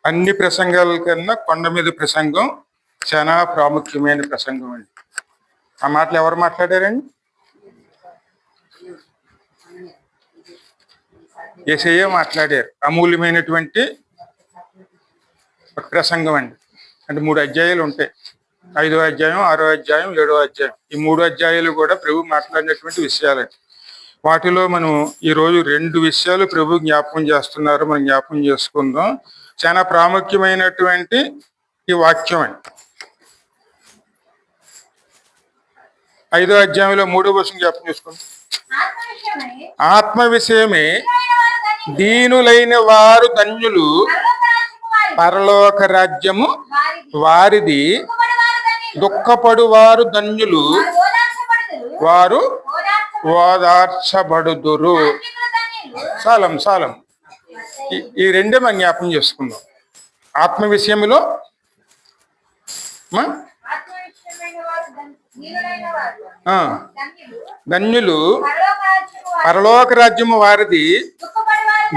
అన్ని ప్రసంగాల కన్నా కొండ మీద ప్రసంగం చాలా ప్రాముఖ్యమైన ప్రసంగం అండి. ఆ మాటలు ఎవరు మాట్లాడారండి? యేసయ్య మాట్లాడారు. అమూల్యమైనటువంటి ఒక ప్రసంగం అండి. అంటే 3 అధ్యాయాలు ఉంటాయి. 5వ అధ్యాయం, 6వ అధ్యాయం, 7వ అధ్యాయం. ఈ 3 అధ్యాయాలు కూడా ప్రభు మాట్లాడినటువంటి విషయాలండి. వాటిలో మనం ఈరోజు 2 విషయాలు ప్రభు జ్ఞాపకం చేస్తున్నారు. మనం జ్ఞాపకం చేసుకుందాం. చాలా ప్రాముఖ్యమైనటువంటి ఈ వాక్యం అండి. 5వ అధ్యాయంలో 3వ వచనం జ్ఞాపకం చేసుకుందాం. ఆత్మ విషయమే దీనులైన వారు ధన్యులు, పరలోక రాజ్యము వారిది. దుఃఖపడు వారు ధన్యులు, వారు ఓదార్చబడుదురు. సాలం ఈ రెండే మనం జ్ఞాపకం చేసుకుందాం. ఆత్మ విషయంలో ధన్యులు, పరలోక రాజ్యము వారిది.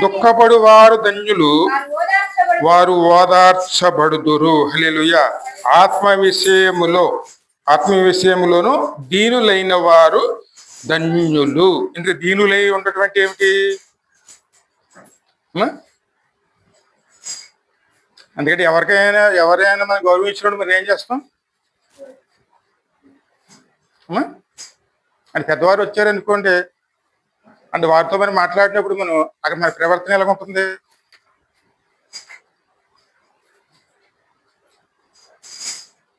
దుఃఖపడు వారు ధన్యులు, వారు ఓదార్చబడుదురు. హల్లెలూయా. ఆత్మ విషయములోను దీనులైన వారు ధన్యులు. ఇంకా దీనులై ఉన్నటువంటి ఏమిటి? అందుకంటే ఎవరైనా మనం గౌరవించినప్పుడు మరి ఏం చేస్తాం? అంటే పెద్దవారు వచ్చారనుకోండి, అంటే వారితో మనం మాట్లాడినప్పుడు మనం అక్కడ మన ప్రవర్తన ఎలా ఉంటుంది?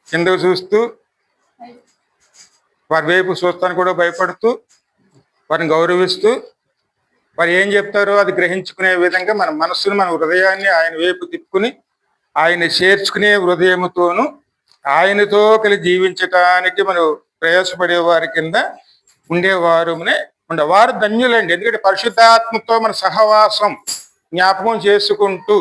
కిందకు చూస్తూ, వారి వైపు చూస్తాను కూడా భయపడుతూ, వారిని గౌరవిస్తూ, వారు ఏం చెప్తారో అది గ్రహించుకునే విధంగా మన మనస్సును, మన హృదయాన్ని ఆయన వైపు తిప్పుకుని ఆయన చేర్చుకునే హృదయముతోనూ ఆయనతో కలిసి జీవించటానికి మనం ప్రయాసపడే వారి కింద ఉండేవారునే వారు ధన్యులండి. ఎందుకంటే పరిశుద్ధాత్మతో మన సహవాసం జ్ఞాపకం చేసుకుంటూ,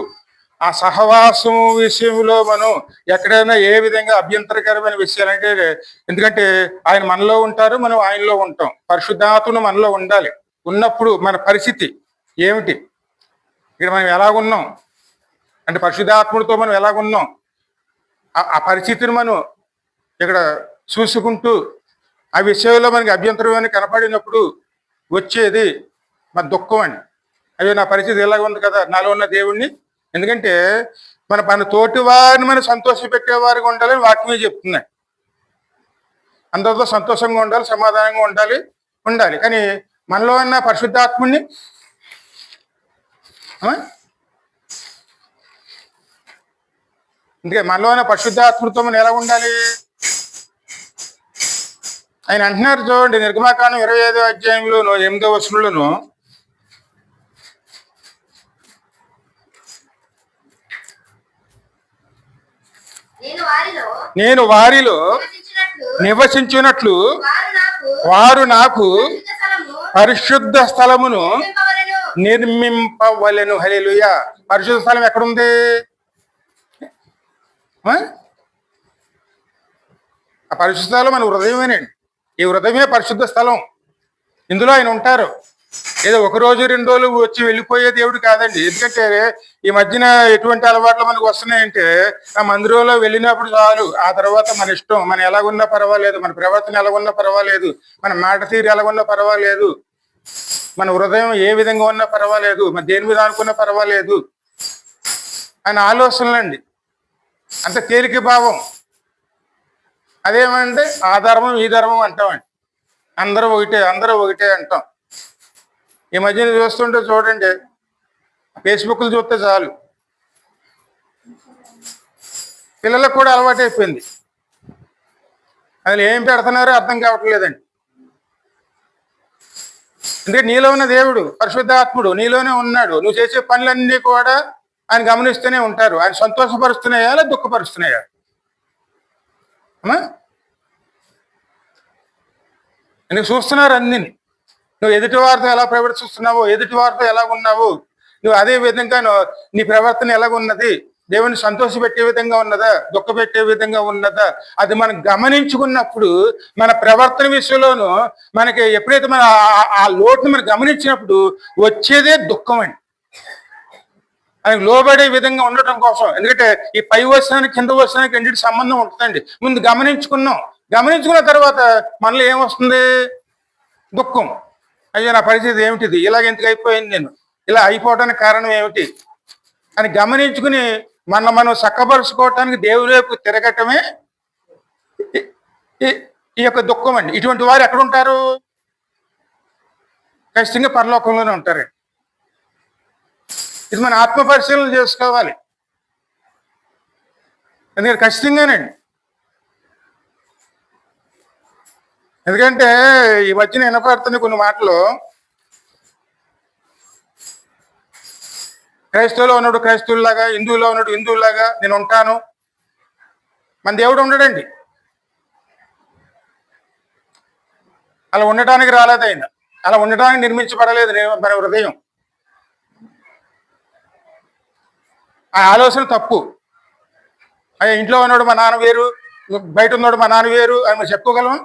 ఆ సహవాసం విషయంలో మనం ఎక్కడైనా ఏ విధంగా అభ్యంతరకరమైన విషయాలు అంటే, ఎందుకంటే ఆయన మనలో ఉంటారు, మనం ఆయనలో ఉంటాం. పరిశుద్ధాత్మను మనలో ఉండాలి. ఉన్నప్పుడు మన పరిస్థితి ఏమిటి? ఇక్కడ మనం ఎలాగున్నాం అంటే పరిశుద్ధాత్మతో మనం ఎలాగున్నాం, ఆ పరిస్థితిని మనం ఇక్కడ చూసుకుంటూ, ఆ విషయంలో మనకి అభ్యంతరం అని కనపడినప్పుడు వచ్చేది మన దుఃఖం అండి. అయ్యో నా పరిస్థితి ఇలాగ ఉంది కదా, నాలో ఉన్న దేవుణ్ణి. ఎందుకంటే మన తోటి వారిని మనం సంతోష పెట్టేవారిగా ఉండాలని వాక్యమే చెప్తున్నాయి. అందరితో సంతోషంగా ఉండాలి, సమాధానంగా ఉండాలి. కానీ మనలో ఉన్న పరిశుద్ధాత్ముని అందుకే మనలో ఉన్న పరిశుద్ధాత్మతో మనం ఎలా ఉండాలి? ఆయన అంటున్నారు చూడండి, నిర్గమాకాండం 25వ అధ్యాయంలోను 8వ వచనంలోను, నేను వారిలో నివసించినట్లు వారు నాకు పరిశుద్ధ స్థలమును నిర్మింపవలెను. హల్లెలూయా. పరిశుద్ధ స్థలం ఎక్కడుంది? ఆ పరిశుద్ధ స్థలం మన హృదయమేనండి. ఈ హృదయమే పరిశుద్ధ స్థలం. ఇందులో ఆయన ఉంటారు. ఏదో 1 రోజు 2 రోజులు వచ్చి వెళ్ళిపోయే దేవుడు కాదండి. ఎందుకంటే ఈ మధ్యన ఎటువంటి అలవాట్లు మనకు వస్తున్నాయంటే, ఆ మందిరంలో వెళ్ళినప్పుడు చాలు, ఆ తర్వాత మన ఇష్టం, మనం ఎలాగున్నా పర్వాలేదు, మన ప్రవర్తన ఎలాగున్నా పర్వాలేదు, మన మాట తీరు ఎలాగున్నా పర్వాలేదు, మన హృదయం ఏ విధంగా ఉన్నా పర్వాలేదు, మన దేని మీద అనుకున్నా పర్వాలేదు ఆయన ఆలోచనలండి. అంత తేలిక భావం. అదేమంటే ఆ ధర్మం ఈ ధర్మం అంటామండి. అందరూ ఒకటే అంటాం. ఈ మధ్యన చూస్తుంటే చూడండి, ఫేస్బుక్లు చూస్తే చాలు, పిల్లలకు కూడా అలవాటు అయిపోయింది. అది ఏం పెడుతున్నారో అర్థం కావట్లేదండి. ఎందుకంటే నీలో ఉన్న దేవుడు పరిశుద్ధాత్ముడు నీలోనే ఉన్నాడు. నువ్వు చేసే పనులన్నీ కూడా ఆయన గమనిస్తూనే ఉంటారు. ఆయన సంతోషపరుస్తున్నాయా లేదా దుఃఖపరుస్తున్నాయా? ఎందుకు చూస్తున్నారు అన్నిని. నువ్వు ఎదుటి వారితో ఎలా ప్రవర్తిస్తున్నావో, ఎదుటి వారితో ఎలా ఉన్నావు, నువ్వు అదే విధంగా నీ ప్రవర్తన ఎలాగున్నది, దేవుని సంతోషపెట్టే విధంగా ఉన్నదా, దుఃఖపెట్టే విధంగా ఉన్నదా, అది మనం గమనించుకున్నప్పుడు మన ప్రవర్తన విషయంలోనూ మనకి ఎప్పుడైతే మన ఆ లోటును మనం గమనించినప్పుడు వచ్చేదే దుఃఖం అండి. ఆయనకు లోబడే విధంగా ఉండటం కోసం. ఎందుకంటే ఈ పై వచనానికి కింద వచనానికి రెండింటి సంబంధం ఉంటుందండి. ముందు గమనించుకున్న తర్వాత మనలో ఏమొస్తుంది? దుఃఖం. అయ్యో, నా పరిస్థితి ఏమిటిది, ఇలాగ ఎందుకు అయిపోయింది, నేను ఇలా అయిపోవడానికి కారణం ఏమిటి అని గమనించుకుని మనం చక్కబరుచుకోవటానికి దేవుడి వైపు తిరగటమే ఈ యొక్క దుఃఖం అండి. ఇటువంటి వారు ఎక్కడ ఉంటారు? ఖచ్చితంగా పరలోకంలోనే ఉంటారండి. ఇది మన ఆత్మ పరిశీలన చేసుకోవాలి. ఎందుకంటే ఖచ్చితంగానండి. ఎందుకంటే ఈ మధ్యన వినపడుతున్న కొన్ని మాటలు, క్రైస్తవులో ఉన్నాడు క్రైస్తవులాగా, హిందువులో ఉన్నాడు హిందువులాగా నేను ఉంటాను. మన దేవుడు ఉండడండి. అలా ఉండటానికి రాలేదు ఆయన. అలా ఉండటానికి నిర్మించబడలేదు మన హృదయం. ఆ ఆలోచన తప్పు. అయ్యా, ఇంట్లో ఉన్నాడు మా నాన్న వేరు, బయట ఉన్నాడు మా నాన్న వేరు అని మనం చెప్పుకోగలమా?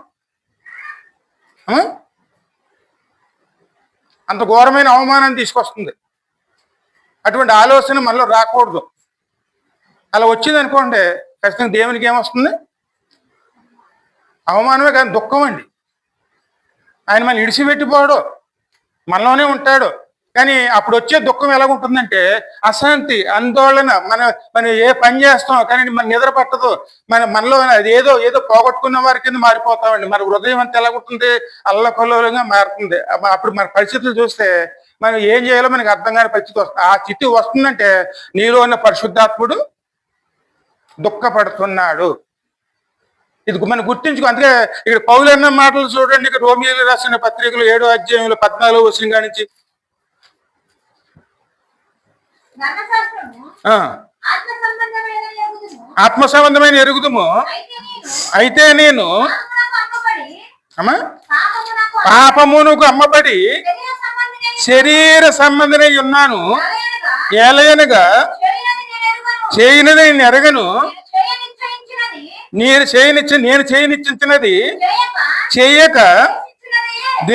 అంత ఘోరమైన అవమానాన్ని తీసుకొస్తుంది. అటువంటి ఆలోచన మనలో రాకూడదు. అలా వచ్చింది అనుకోండి, ఖచ్చితంగా దేవునికి ఏమొస్తుంది? అవమానమే కానీ దుఃఖం అండి. ఆయన మనం ఇడిచిపెట్టిపోడు, మనలోనే ఉంటాడు. కానీ అప్పుడు వచ్చే దుఃఖం ఎలాగుంటుందంటే అశాంతి, ఆందోళన. మనం ఏ పని చేస్తాం కానీ మన నిద్ర పట్టదు. మనలో అది ఏదో పోగొట్టుకున్న వారి కింద మారిపోతామండి. మన హృదయం అంతా ఎలాగుంటుంది? అల్లకల్లోలంగా మారుతుంది. అప్పుడు మన పరిస్థితులు చూస్తే మనం ఏం చేయాలో మనకి అర్థం కాని పరిస్థితి వస్తుంది. ఆ స్థితి వస్తుందంటే నీలో ఉన్న పరిశుద్ధాత్ముడు దుఃఖపడుతున్నాడు. ఇది మనం గుర్తించుకో. అందుకే ఇక్కడ పౌలు అన్న మాటలు చూడండి. ఇక్కడ రోమియోలు రాసిన పత్రికలు 7వ అధ్యాయంలో 14వ వచనం నుంచి ఆత్మ సంబంధమైన ఎరుగుదుము, అయితే నేను పాపమునకు అమ్మబడి శరీర సంబంధమై ఉన్నాను. ఏలయనగా చేయనిది నేను ఎరగను, నేను చేయనిచ్చించినది చేయక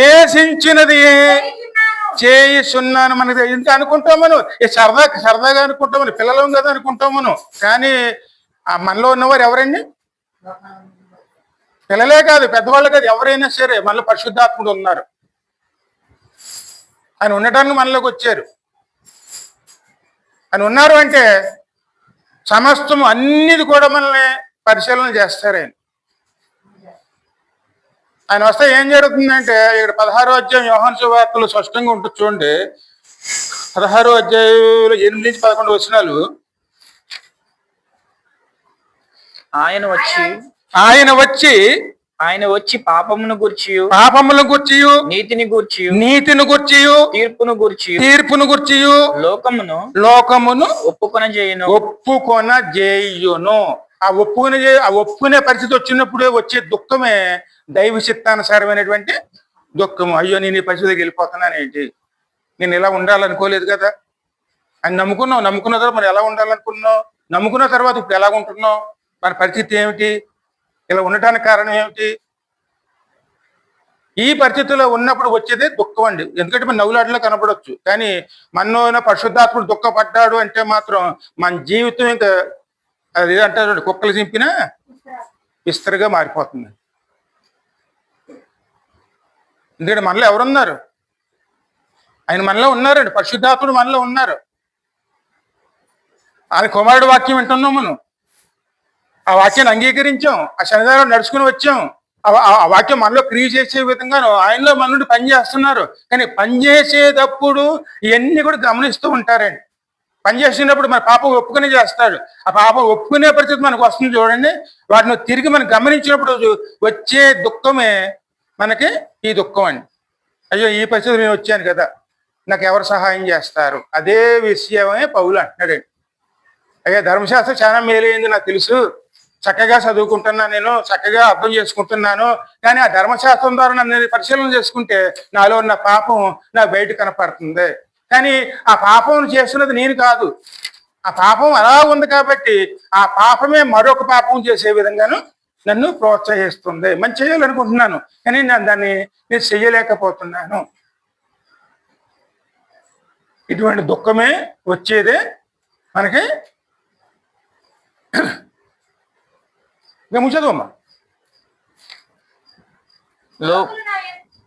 దేశించినది చేయిస్తున్నాను. మనకి ఇంత అనుకుంటాం మనం, సరదాగా అనుకుంటాం, మనం పిల్లలం కదా అనుకుంటాం మనం. కానీ ఆ మనలో ఉన్నవారు ఎవరండి? పిల్లలే కాదు, పెద్దవాళ్ళు కాదు, ఎవరైనా సరే మనలో పరిశుద్ధాత్ముడు ఉన్నారు. ఆయన ఉండటానికి మనలోకి వచ్చారు. ఆయన ఉన్నారు అంటే సమస్తము అన్నిది కూడా మనల్ని పరిశీలన చేస్తారు. ఆయన వస్తే ఏం జరుగుతుందంటే ఇక్కడ 16వ అధ్యాయం యోహాను సువార్తలో స్పష్టంగా ఉంటుంది చూడండి. 16వ అధ్యాయంలో 8 నుంచి 11 వచనాలు. ఆయన వచ్చి పాపమును గూర్చి నీతిని గూర్చి తీర్పును గూర్చి లోకమును ఒప్పుకొన చేయును. ఆ ఒప్పుకునే పరిస్థితి వచ్చినప్పుడు వచ్చే దుఃఖమే దైవ చిత్తానుసారమైనటువంటి దుఃఖము. అయ్యో, నేను ఈ పరిస్థితికి వెళ్ళిపోతున్నానేంటి, నేను ఇలా ఉండాలనుకోలేదు కదా అని నమ్ముకున్న తర్వాత మరి ఎలా ఉండాలనుకున్నావు, నమ్ముకున్న తర్వాత ఇప్పుడు ఎలా ఉంటున్నావు, మన పరిస్థితి ఏమిటి, ఇలా ఉండటానికి కారణం ఏమిటి? ఈ పరిస్థితిలో ఉన్నప్పుడు వచ్చేదే దుఃఖం అండి. ఎందుకంటే మన నవ్వులాటలో కనపడవచ్చు, కానీ మనలో పరిశుద్ధాత్ముడు దుఃఖపడ్డాడు అంటే మాత్రం మన జీవితం ఇంకా అది అంటారు, కుక్కలు చింపినా విస్తరగా మారిపోతుంది. ఎందుకంటే మనలో ఎవరున్నారు? ఆయన మనలో ఉన్నారండి. పరిశుద్ధాత్ముడు మనలో ఉన్నారు. ఆయన కుమారుడు వాక్యం వింటున్నాం మనం. ఆ వాక్యాన్ని అంగీకరించాం, ఆ శనివారం నడుచుకుని వచ్చాం. ఆ వాక్యం మనలో క్రియ చేసే విధంగాను ఆయనలో మన నుండి పనిచేస్తున్నారు. కానీ పనిచేసేటప్పుడు ఇవన్నీ కూడా గమనిస్తూ ఉంటారండి. పనిచేసినప్పుడు మన పాపం ఒప్పుకునే చేస్తాడు. ఆ పాపం ఒప్పుకునే పరిస్థితి మనకు వస్తుంది చూడండి. వాటిని తిరిగి మనం గమనించినప్పుడు వచ్చే దుఃఖమే మనకి ఈ దుఃఖం అండి. అయ్యో, ఈ పరిస్థితి నేను వచ్చాను కదా, నాకు ఎవరు సహాయం చేస్తారు? అదే విషయమే పౌలు అంటున్నాడండి. అయ్యా, ధర్మశాస్త్రం చాలా మేలైంది, నాకు తెలుసు, చక్కగా చదువుకుంటున్నాను, నేను చక్కగా అర్థం చేసుకుంటున్నాను. కానీ ఆ ధర్మశాస్త్రం ద్వారా నన్ను పరిశీలన చేసుకుంటే నాలో ఉన్న పాపం నాకు బయట కనపడుతుంది. కానీ ఆ పాపం చేస్తున్నది నేను కాదు. ఆ పాపం అలా ఉంది కాబట్టి ఆ పాపమే మరొక పాపం చేసే విధంగాను నన్ను ప్రోత్సహిస్తుంది. మంచి చేయాలనుకుంటున్నాను, కానీ నేను చెయ్యలేకపోతున్నాను. ఇటువంటి దుఃఖమే వచ్చేదే మనకి ఇంకా ముంచదమ్మా.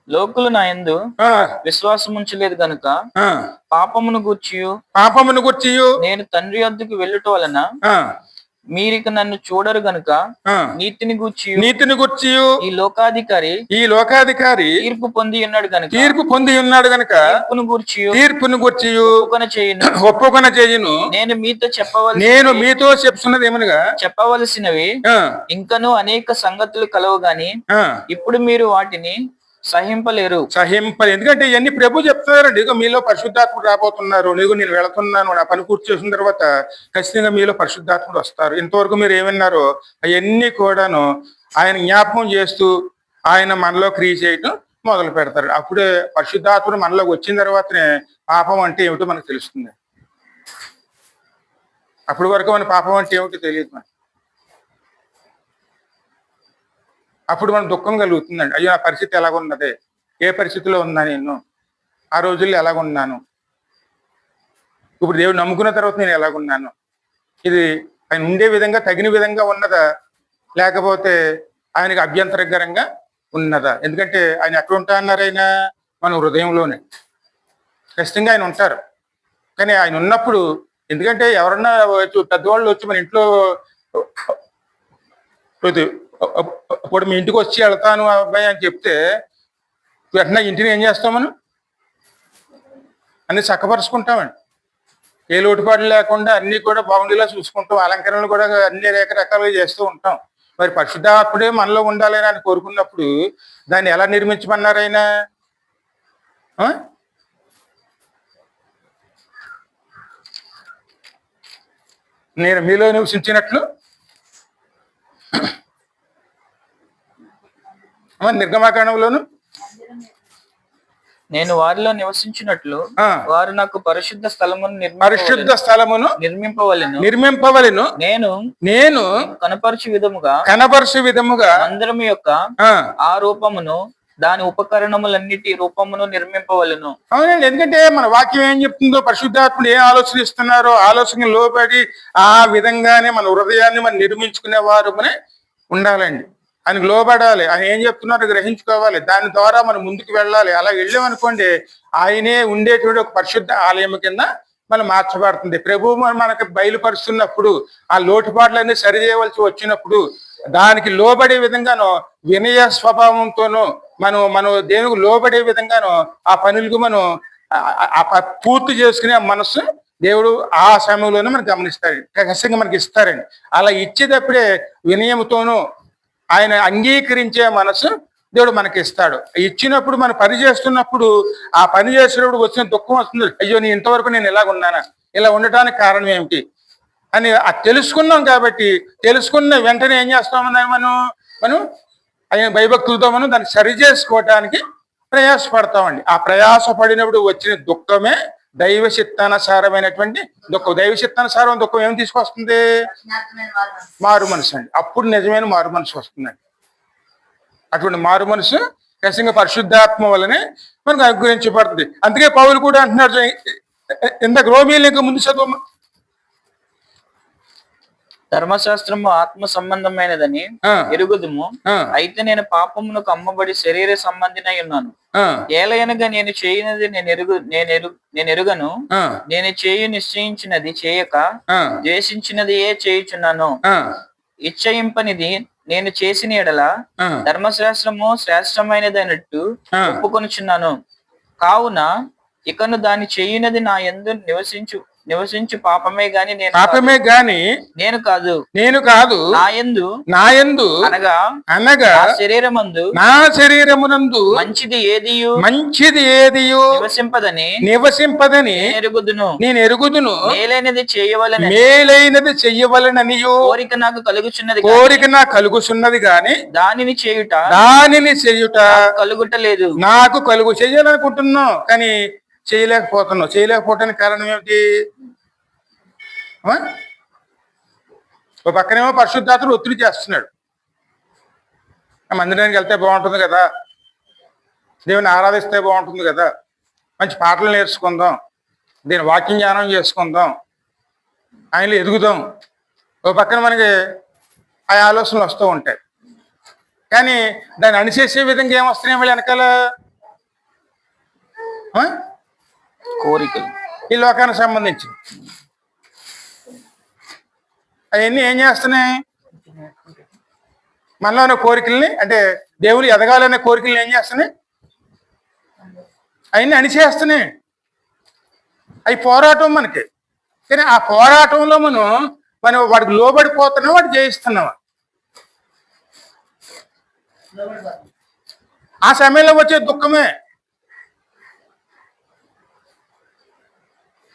లోకులు నా యందు విశ్వాసం ఉంచలేదు గనుక పాపమును గూర్చి నేను తండ్రి వద్దకు వెళ్ళుట వలన మీరిక నన్ను చూడరు గనుక నీతిని గూర్చి ఈ లోకాధికారి తీర్పు పొంది ఉన్నాడు గనుక తీర్పును గూర్చి ఒప్పుకొన చేయును. నేను మీతో చెప్తున్నది ఏమనగా చెప్పవలసినవి ఇంకను అనేక సంగతులు కలవు గాని ఇప్పుడు మీరు వాటిని సహింపలేరు. ఎందుకంటే ఇవన్నీ ప్రభు చెప్తున్నారండి. ఇక మీలో పరిశుద్ధాత్ముడు రాబోతున్నారు, నీకు నేను వెళుతున్నాను, నా పని పూర్తి చేసిన తర్వాత ఖచ్చితంగా మీలో పరిశుద్ధాత్ముడు వస్తారు. ఇంతవరకు మీరు ఏమన్నారో అవన్నీ కూడాను ఆయన జ్ఞాపకం చేస్తూ ఆయన మనలో క్రియ చేయటం మొదలు పెడతారు. అప్పుడే పరిశుద్ధాత్ముడు మనలోకి వచ్చిన తర్వాతనే పాపం అంటే ఏమిటో మనకు తెలుస్తుంది. అప్పటి వరకు మన పాపం అంటే ఏమిటో తెలియదు మనకి. అప్పుడు మనం దుఃఖం కలుగుతుందండి. అయ్యో నా పరిస్థితి ఎలాగున్నదే, ఏ పరిస్థితిలో ఉన్నా నేను, ఆ రోజుల్లో ఎలాగున్నాను, ఇప్పుడు దేవుడు నమ్ముకున్న తర్వాత నేను ఎలాగున్నాను, ఇది ఆయన ఉండే విధంగా తగిన విధంగా ఉన్నదా, లేకపోతే ఆయనకి అభ్యంతరకరంగా ఉన్నదా? ఎందుకంటే ఆయన ఎక్కడ ఉంటా అన్నారైనా మన హృదయంలోనే ఖచ్చితంగా ఆయన ఉంటారు. కానీ ఆయన ఉన్నప్పుడు, ఎందుకంటే ఎవరన్నా పెద్దవాళ్ళు వచ్చి మన ఇంట్లో ఇప్పుడు మీ ఇంటికి వచ్చి వెళ్తాను అబ్బాయి అని చెప్తే వెంటనే ఇంటిని ఏం చేస్తాం, మనం అన్ని చక్కపరుచుకుంటామండి. ఏ లోటుపాట్లు లేకుండా అన్ని కూడా బాగుండేలా చూసుకుంటాం. అలంకరణలు కూడా అన్ని రకరకాలుగా చేస్తూ ఉంటాం. మరి పరిశుద్ధాత్ముడే మనలో ఉండాలని అని కోరుకున్నప్పుడు దాన్ని ఎలా నిర్మించమన్నారైనా? నేను మీలో నివసించినట్లు నిర్గమాకాండంలోను నేను వారిలో నివసించినట్లు వారు నాకు పరిశుద్ధ స్థలమును నిర్మింపవలెను. నేను కనపరచు విధముగా మందిరము యొక్క ఆ రూపమును దాని ఉపకరణములన్నిటి రూపమును నిర్మింపవలెను. అవునండి. ఎందుకంటే మన వాక్యం ఏం చెప్తుందో, పరిశుద్ధాత్ముడు ఏ ఆలోచన ఇస్తున్నారో ఆలోచన లోబడి ఆ విధంగానే మన హృదయాన్ని మనం నిర్మించుకునే వారు ఉండాలండి. ఆయనకు లోబడాలి. ఆయన ఏం చెప్తున్నారో గ్రహించుకోవాలి. దాని ద్వారా మనం ముందుకు వెళ్ళాలి. అలా వెళ్ళామనుకోండి ఆయనే ఉండేటువంటి ఒక పరిశుద్ధ ఆలయం కింద మనం మార్చబడుతుంది. ప్రభువు మనకు బయలుపరుస్తున్నప్పుడు ఆ లోటుపాట్లన్నీ సరిచేయవలసి వచ్చినప్పుడు దానికి లోబడే విధంగానో వినయ స్వభావంతోనూ మనం దేవునికి లోబడే విధంగానో ఆ పనులకు మనం పూర్తి చేసుకునే మనస్సు దేవుడు ఆ సమయంలోనే మనకు గమనిస్తాడు, ఖచ్చితంగా మనకి ఇస్తారండి. అలా ఇచ్చేటప్పుడే వినయంతోనూ ఆయన అంగీకరించే మనసు దేవుడు మనకి ఇస్తాడు. ఇచ్చినప్పుడు మనం పని చేస్తున్నప్పుడు ఆ పని చేసేటప్పుడు వచ్చిన దుఃఖం వస్తుంది. అయ్యో నేను ఇంతవరకు నేను ఇలాగున్నానా, ఇలా ఉండటానికి కారణం ఏమిటి అని తెలుసుకున్నాం. కాబట్టి తెలుసుకున్న వెంటనే ఏం చేస్తామని మనం ఆయన భయభక్తులతో మనం దాన్ని సరి చేసుకోవటానికి ప్రయాసపడతామండి. ఆ ప్రయాసపడినప్పుడు వచ్చిన దుఃఖమే దైవ చిత్తానుసారమైనటువంటి దుఃఖం. దైవ చిత్తానుసారం దుఃఖం ఏమి తీసుకొస్తుంది? మారు మనసు అండి. అప్పుడు నిజమైన మారు మనసు వస్తుందండి. అటువంటి మారు మనసు ఖచ్చితంగా పరిశుద్ధాత్మ వల్లనే మనకు అనుగ్రహించబడుతుంది. అందుకే పౌలు కూడా అంటున్నాడు, ఇందాక రోమీయులు ఇంకా ముందు చదువు, ధర్మశాస్త్రము ఆత్మ సంబంధమైనదని ఎరుగుదుము, అయితే నేను పాపమునకు అమ్మబడి శరీర సంబంధినై ఉన్నాను. ఏలయనగా నేను చేయనది నేను ఎరుగను, నేను చేయు నిశ్చయించినది చేయక ద్వేషించినది ఏ చేయుచున్నాను. ఇచ్చయింపనిది నేను చేసిన ఎడల ధర్మశాస్త్రము శ్రేష్టమైనదైనట్టు ఒప్పుకొనుచున్నాను. కావున ఇకను దాన్ని చేయునది నా యందు నివసించు పాపమే గాని నేను కాదు నా యందు అనగా నా శరీరమునందు మంచిది ఏదియు నివసింపదని నేను ఎరుగుదును. మేలైనది చెయ్యవలననియు కోరిక నాకు కలుగుచున్నది గాని దానిని చేయుట కలుగుటలేదు. నాకు చేయాలనుకుంటున్నాం కానీ చేయలేకపోవటానికి కారణం ఏమిటి? ఒక పక్కనేమో పరిశుద్ధాత్ముడు ఒత్తిడి చేస్తున్నాడు. మందిరానికి వెళ్తే బాగుంటుంది కదా, దేవుని ఆరాధిస్తే బాగుంటుంది కదా, మంచి పాటలు నేర్చుకుందాం, దీని వాక్యం జ్ఞానం చేసుకుందాం, ఆయనలో ఎదుగుదాం. ఓ పక్కన మనకి ఆ ఆలోచనలు వస్తూ ఉంటాయి. కానీ దాన్ని అణిచేసే విధంగా ఏమొస్తున్నాయి మళ్ళీ వెనకాల? ఆ? కోరికలు. ఈ లోకానికి సంబంధించి అవన్నీ ఏం చేస్తున్నాయి? మనలో ఉన్న కోరికల్ని, అంటే దేవుడు ఎదగాలనే కోరికల్ని ఏం చేస్తున్నాయి? అవన్నీ అణిచేస్తున్నాయి. అవి పోరాటం మనకి. కానీ ఆ పోరాటంలో మనం వాడికి లోబడిపోతున్నాం, వాడు జయిస్తున్నాం. ఆ సమయంలో వచ్చే దుఃఖమే.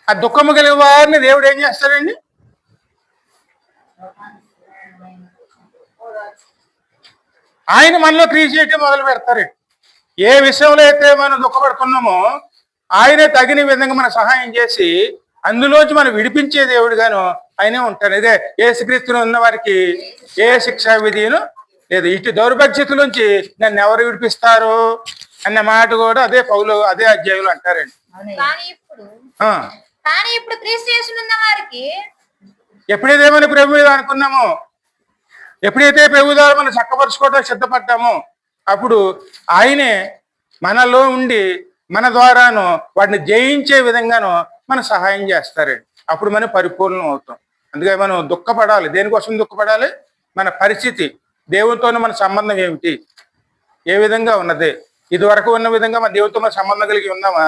ఆ దుఃఖము కలిగిన వారిని దేవుడు ఏం చేస్తాడండి? ఆయన మనలో క్రియ చేయటం మొదలు పెడతారండి. ఏ విషయంలో అయితే మనం దుఃఖపడుతున్నామో ఆయనే తగిన విధంగా మన సహాయం చేసి అందులోంచి మనం విడిపించే దేవుడుగాను ఆయనే ఉంటారు. ఇదే యేసుక్రీస్తులో ఉన్న వారికి ఏ శిక్షా విధిను లేదు. ఇటు దౌర్భాగ్యతలోంచి నన్ను ఎవరు విడిపిస్తారు అన్న మాట కూడా అదే పౌలు అదే అధ్యాయంలో అంటారండి. కానీ ఇప్పుడు క్రీస్తు యేసునందు వారికి ఎప్పుడైతే మనం ప్రభు మీద అనుకున్నామో, ఎప్పుడైతే ప్రభు ద్వారా మనం చక్కపరుచుకోవడానికి సిద్ధపడ్డామో అప్పుడు ఆయనే మనలో ఉండి మన ద్వారాను వాటిని జయించే విధంగాను మన సహాయం చేస్తారండి. అప్పుడు మనం పరిపూర్ణం అవుతాం. అందుకే మనం దుఃఖపడాలి. దేనికోసం దుఃఖపడాలి? మన పరిస్థితి, దేవునితోనే మన సంబంధం ఏమిటి, ఏ విధంగా ఉన్నది? ఇది వరకు ఉన్న విధంగా మన దేవునితో మన సంబంధం కలిగి ఉన్నామా,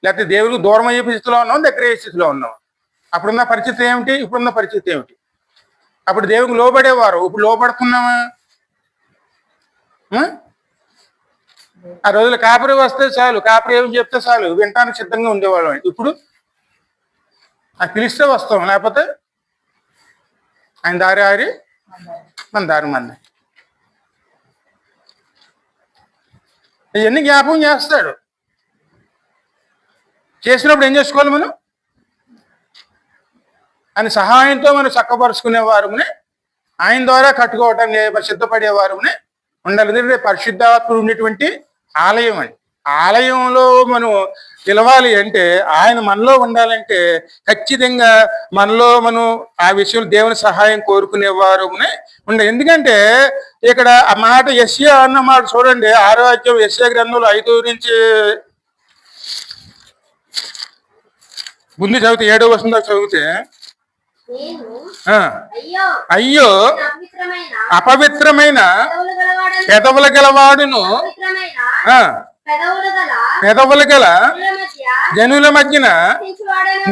లేకపోతే దేవుడికి దూరం అయ్యే స్థితిలో ఉన్నాం, దగ్గర అయ్యే స్థితిలో ఉన్నాం? అప్పుడున్న పరిస్థితి ఏమిటి, ఇప్పుడున్న పరిస్థితి ఏమిటి? అప్పుడు దేవుడికి లోబడేవారు, ఇప్పుడు లోబడుతున్నామా? ఆ రోజులు కాపరి వస్తే చాలు, కాపరి ఏమి చెప్తే చాలు వినటానికి సిద్ధంగా ఉండేవాళ్ళం. ఇప్పుడు ఆ పిలిస్తే వస్తాం, లేకపోతే ఆయన దారి ఆరి మన దారి మంది. ఇవన్నీ జ్ఞాపకం చేస్తాడు. చేసినప్పుడు ఏం చేసుకోవాలి? మనం ఆయన సహాయంతో మనం చక్కపరుచుకునేవారునే, ఆయన ద్వారా కట్టుకోవటానికి సిద్ధపడేవారునే ఉండాలి. ఎందుకంటే పరిశుద్ధాత్ముడు ఉండేటువంటి ఆలయం అండి. ఆలయంలో మనం పిలవాలి అంటే, ఆయన మనలో ఉండాలంటే ఖచ్చితంగా మనలో మనం ఆ విషయంలో దేవుని సహాయం కోరుకునేవారునే ఉండాలి. ఎందుకంటే ఇక్కడ ఆ మాట యెషయా అన్న మాట చూడండి, 6వ అధ్యాయం యెషయా గ్రంథంలో 5 నుంచి ముందు చదివితే 7వ వచనం దాకా చదివితే, అయ్యో అపవిత్రమైన పెదవుల గలవాడును, పెదవులు గల జనుల మధ్యన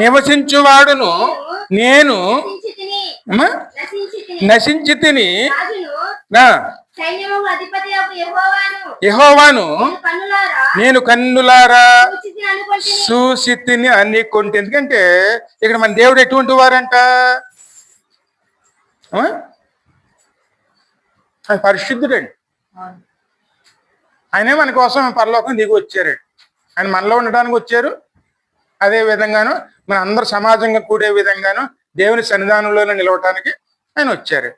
నివసించువాడును నేను నశించి తిని యెహోవాను నేను కన్నులారా చూసి తిని అన్ని కొంటే. ఎందుకంటే ఇక్కడ మన దేవుడు ఎటువంటి వారంట? ఆయన పరిశుద్ధుడండి. ఆయనే మన కోసం పరలోకం దిగి వచ్చారండి. ఆయన మనలో ఉండడానికి వచ్చారు. అదే విధంగాను మన అందరు సమాజంగా కూడే విధంగాను దేవుని సన్నిధానంలోనే నిలవటానికి ఆయన వచ్చారు.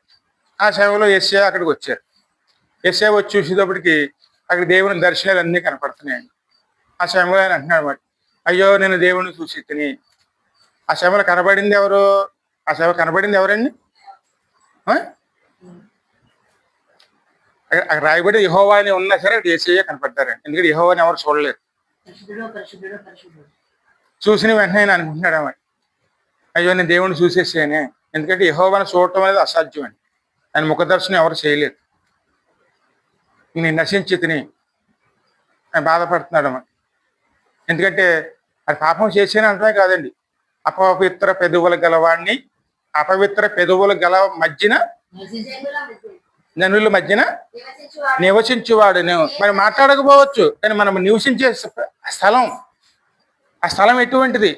ఆ సమయంలో యెషయా అక్కడికి వచ్చారు. యెషయా వచ్చి చూసేటప్పటికి అక్కడ దేవుని దర్శనాలు అన్నీ కనపడుతున్నాయండి. ఆ సమయంలో ఆయన అంటున్నాడు మాట, అయ్యో నేను దేవుని చూసి తిని. ఆ సమయంలో కనబడింది ఎవరు? ఆ సమయంలో కనబడింది ఎవరండి? అక్కడ రాయబడి యెహోవా అని ఉన్నా సరే అక్కడ యేసయ్య కనపడ్డారండి. ఎందుకంటే యెహోవాని ఎవరు చూడలేదు. చూసిన వెంటనే ఆయన అనుకుంటున్నాడు అన్నమాట, అయ్యో నేను దేవుడిని చూసేసానే. ఎందుకంటే యెహోవాని చూడటం అనేది అసాధ్యం అండి. ఆయన ముఖ దర్శనం ఎవరు చేయలేదు. నేను నశించి తిని ఆయన బాధపడుతున్నాడు అన్నమాట. ఎందుకంటే అది పాపం చేసేనే అంటమే కాదండి, అపవిత్ర పెదవుల గలవాడిని, అపవిత్ర పెదవుల గల మధ్యన జనుల మధ్యన నివసించువాడు. మనం మాట్లాడకపోవచ్చు, కానీ మనం నివసించే స్థలం, ఆ స్థలం ఎటువంటిది?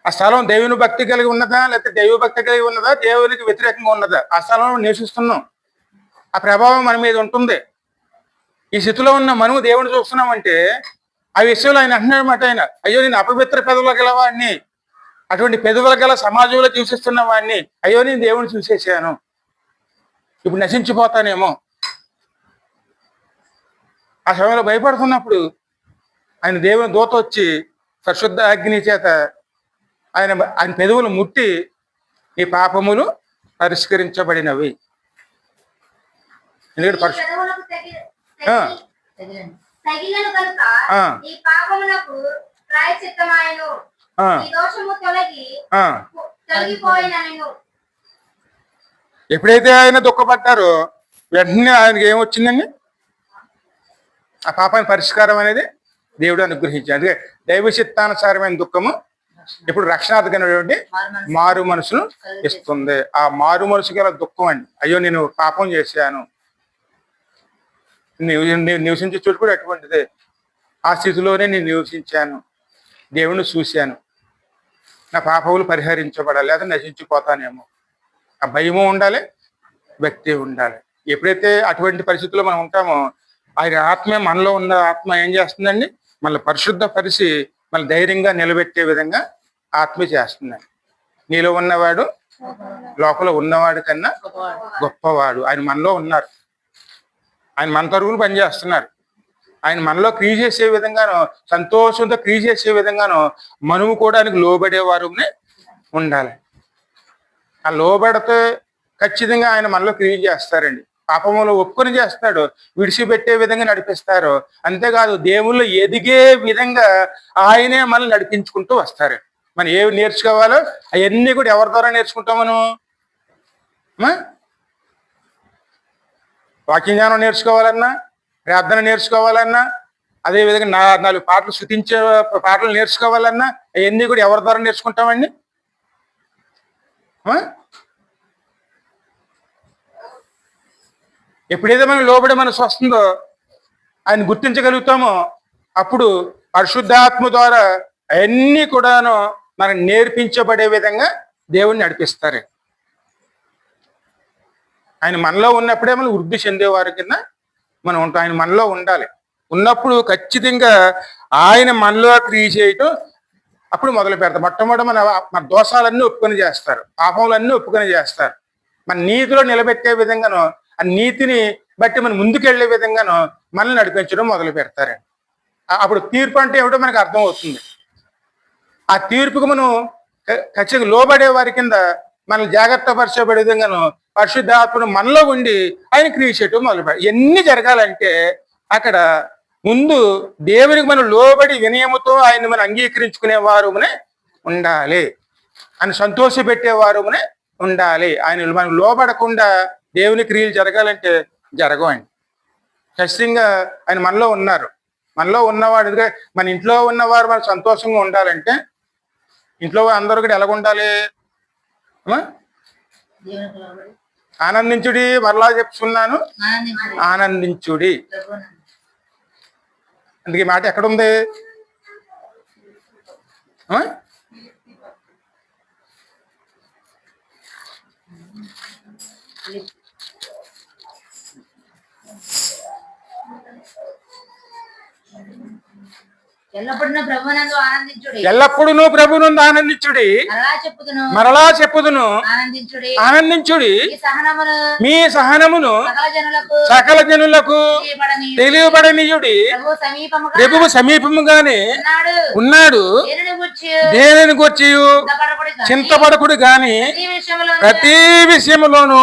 ఆ స్థలం దేవుని భక్తి కలిగి ఉన్నదా, లేకపోతే దైవ భక్తి కలిగి ఉన్నదా, దేవునికి వ్యతిరేకంగా ఉన్నదా? ఆ స్థలంలో నివసిస్తున్నాం, ఆ ప్రభావం మన మీద ఉంటుంది. ఈ స్థితిలో ఉన్న మనము దేవుని చూస్తున్నామంటే ఆ విషయంలో ఆయన అంటున్నాడు మాట, ఆయన అయ్యో నేను అపవిత్ర పెదవుల గలవాడిని, అటువంటి పెదవుల గల సమాజంలో చూసిస్తున్న వాడిని, అయ్యో నేను దేవుని చూసేసాను, ఇప్పుడు నశించిపోతానేమో. ఆ సమయంలో భయపడుతున్నప్పుడు ఆయన దేవుని దూత వచ్చి పరిశుద్ధ అగ్ని చేత ఆయన పెదవులు ముట్టి నీ పాపములు పరిష్కరించబడినవి. ఎందుకంటే నీ పెదవులకు తగిలను కనుక ఆ. నీ పాపములకు ప్రాయశ్చిత్తమాయెను. ఆ. నీ దోషము తొలగిపోయినను. ఎప్పుడైతే ఆయన దుఃఖపడ్డారో వెంటనే ఆయనకి ఏమొచ్చిందండి? ఆ పాపానికి పరిష్కారం అనేది దేవుడు అనుగ్రహించాడు. అందుకే దైవ చిత్తానుసారమైన దుఃఖము ఇప్పుడు రక్షణార్థకమైనటువంటి మారు మనసును ఇస్తుంది. ఆ మారు మనసు గల దుఃఖం అండి. అయ్యో నేను పాపం చేశాను, నివసించే చోటు కూడా అటువంటిదే. ఆ స్థితిలోనే నేను నివసించాను, దేవుణ్ణి చూశాను, నా పాపములు పరిహరించబడాలి, లేదా నశించిపోతానేమో. ఆ భయము ఉండాలి, భక్తి ఉండాలి. ఎప్పుడైతే అటువంటి పరిస్థితుల్లో మనం ఉంటామో ఆయన ఆత్మ, మనలో ఉన్న ఆత్మ ఏం చేస్తుందండి? మన పరిశుద్ధపరిచి మన ధైర్యంగా నిలబెట్టే విధంగా ఆత్మ చేస్తుందండి. నీలో ఉన్నవాడు లోపల ఉన్నవాడు కన్నా గొప్పవాడు. ఆయన మనలో ఉన్నారు, ఆయన మన తరపున పనిచేస్తున్నారు. ఆయన మనలో క్రియ చేసే విధంగానో, సంతోషంతో క్రియ చేసే విధంగానో మనము కూడా ఆయనకు లోబడేవారునే ఉండాలి. ఆ లోబడితే ఖచ్చితంగా ఆయన మనలో క్రియ చేస్తారండి. పాపములు ఒప్పుకొని చేస్తాడు, విడిచిపెట్టే విధంగా నడిపిస్తారు. అంతేకాదు దేవుళ్ళు ఎదిగే విధంగా ఆయనే మనల్ని నడిపించుకుంటూ వస్తారు. మనం ఏవి నేర్చుకోవాలో అవన్నీ కూడా ఎవరి ద్వారా నేర్చుకుంటాం మనం? వాక్య జ్ఞానం నేర్చుకోవాలన్నా, ప్రార్థన నేర్చుకోవాలన్నా, అదేవిధంగా 4 పాటలు శృతించే పాటలు నేర్చుకోవాలన్నా అవన్నీ కూడా ఎవరి ద్వారా నేర్చుకుంటామండి? ఎప్పుడైతే మనం లోబడి మనసు వస్తుందో, ఆయన గుర్తించగలుగుతామో, అప్పుడు పరిశుద్ధాత్మ ద్వారా అవన్నీ కూడాను మనకు నేర్పించబడే విధంగా దేవుణ్ణి నడిపిస్తారు. ఆయన మనలో ఉన్నప్పుడే మనం వృద్ధి చెందేవారి కింద మనం ఉంటాం. ఆయన మనలో ఉండాలి. ఉన్నప్పుడు ఖచ్చితంగా ఆయన మనలో క్రియ చేయటం అప్పుడు మొదలు పెడతాం. మొట్టమొదటి మన దోషాలన్నీ ఒప్పుకొని చేస్తారు, పాపములన్నీ ఒప్పుకొని చేస్తారు. మన నీతిలో నిలబెట్టే విధంగానో, ఆ నీతిని బట్టి మనం ముందుకెళ్లే విధంగానో మనల్ని నడిపించడం మొదలు పెడతారు. అప్పుడు తీర్పు అంటే ఏమిటో మనకు అర్థం అవుతుంది. ఆ తీర్పుకు మనం ఖచ్చితంగా లోబడే వారి కింద మనల్ని జాగ్రత్త పరచబడే విధంగాను పరిశుద్ధాత్ముడు మనలో ఉండి ఆయన క్రియ చేయటం మొదలు పెడతారు. ఎన్ని జరగాలంటే అక్కడ ముందు దేవునికి మనం లోబడి వినయముతో ఆయన మనం అంగీకరించుకునే వారునే ఉండాలి, ఆయన సంతోష పెట్టేవారునే ఉండాలి. ఆయన మనం లోబడకుండా దేవుని క్రియలు జరగాలంటే జరగవండి. ఖచ్చితంగా ఆయన మనలో ఉన్నారు. మనలో ఉన్నవాడు, ఎందుకంటే మన ఇంట్లో ఉన్నవారు మన సంతోషంగా ఉండాలంటే ఇంట్లో అందరూ కూడా ఎలాగ ఉండాలి? ఆనందించుడి, మరలా చెప్తున్నాను ఆనందించుడి. అందుకే మాట ఎక్కడుంది? ఎల్లప్పుడూ ప్రభునందు ఆనందించుడి. మరలా చెప్పుదును ఆనందించుడి. మీ సహనమును సకల జనులకు తెలియబడనీయుడి. ప్రభువు సమీపముగానే ఉన్నాడు, దేనిని గూర్చి చింతపడకుడు గాని ప్రతి విషయములోను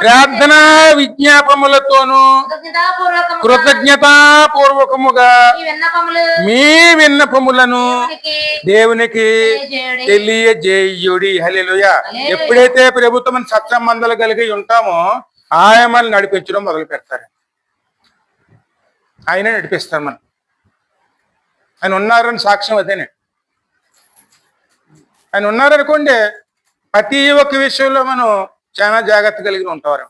ప్రార్థనా విజ్ఞాపములతోనూ కృతజ్ఞతాపూర్వకముగా మీ విన్నపములను దేవునికి తెలియజేయుడి. హల్లెలూయా. ఎప్పుడైతే ప్రభుత్వం సత్సంబంధాలు కలిగి ఉంటామో ఆయన మనల్ని నడిపించడం మొదలు పెడతారు. ఆయనే నడిపిస్తారు. మనం ఆయన ఉన్నారని సాక్ష్యం అదేనే. ఆయన ఉన్నారనుకోండి, ప్రతి ఒక్క విషయంలో మనం చాలా జాగ్రత్త కలిగి ఉంటారు.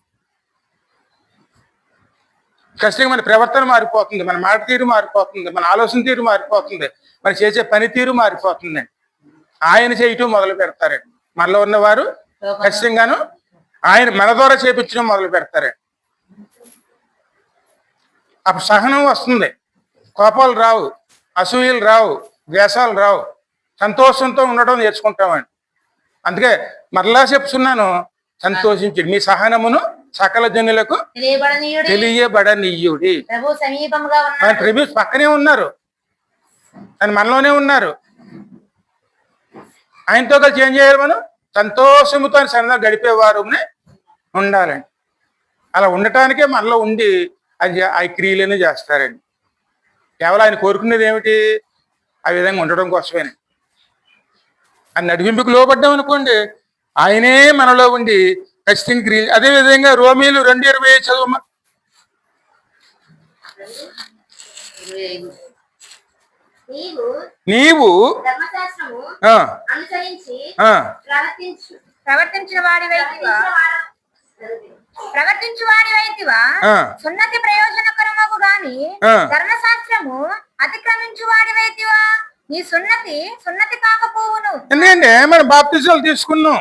ఖచ్చితంగా మన ప్రవర్తన మారిపోతుంది, మన మాట తీరు మారిపోతుంది, మన ఆలోచన తీరు మారిపోతుంది, మనం చేసే పని తీరు మారిపోతుందండి. ఆయన చేయటం మొదలు పెడతారండి. మనలో ఉన్నవారు ఖచ్చితంగాను ఆయన మన ద్వారా చేపించడం మొదలు పెడతారండి. అప్పుడు సహనం వస్తుంది, కోపాలు రావు, అసూయలు రావు, ద్వేషాలు రావు, సంతోషంతో ఉండడం నేర్చుకుంటామండి. అందుకే మరలా చెప్తున్నాను, సంతోషించుడి. మీ సహనమును సకల జనులకు తెలియబడనీయుడి. ఆయన ప్రభు పక్కనే ఉన్నారు, ఆయన మనలోనే ఉన్నారు. ఆయనతో కలిసి ఏం చేయాలి? మనం సంతోషముతో ఆయన సన్నిధిలో గడిపేవారునే ఉండాలండి. అలా ఉండటానికే మనలో ఉండి అది ఆ క్రియలను చేస్తారండి. కేవలం ఆయన కోరుకునేది ఏమిటి? ఆ విధంగా ఉండడం కోసమేనండి. ఆ నడిపింపుకు లోబడ్డాం అనుకోండి, ఆయనే మనలో ఉండి ఖచ్చితంగా క్రియ. అదే విధంగా రోమీలు 2:20 చదువు. నీవు ధర్మశాస్త్రము ఆ, అనుసరించి ఆ, ప్రవర్తించిన వాడివైతివా ఆ. సున్నతి ప్రయోజనకరమగు గాని ఆ. ధర్మశాస్త్రము అతిక్రమించు వాడివైతివా నీ సున్నతి కాకపోవును. ఎందుకంటే మనం బాప్తిజాలు తీసుకున్నాం,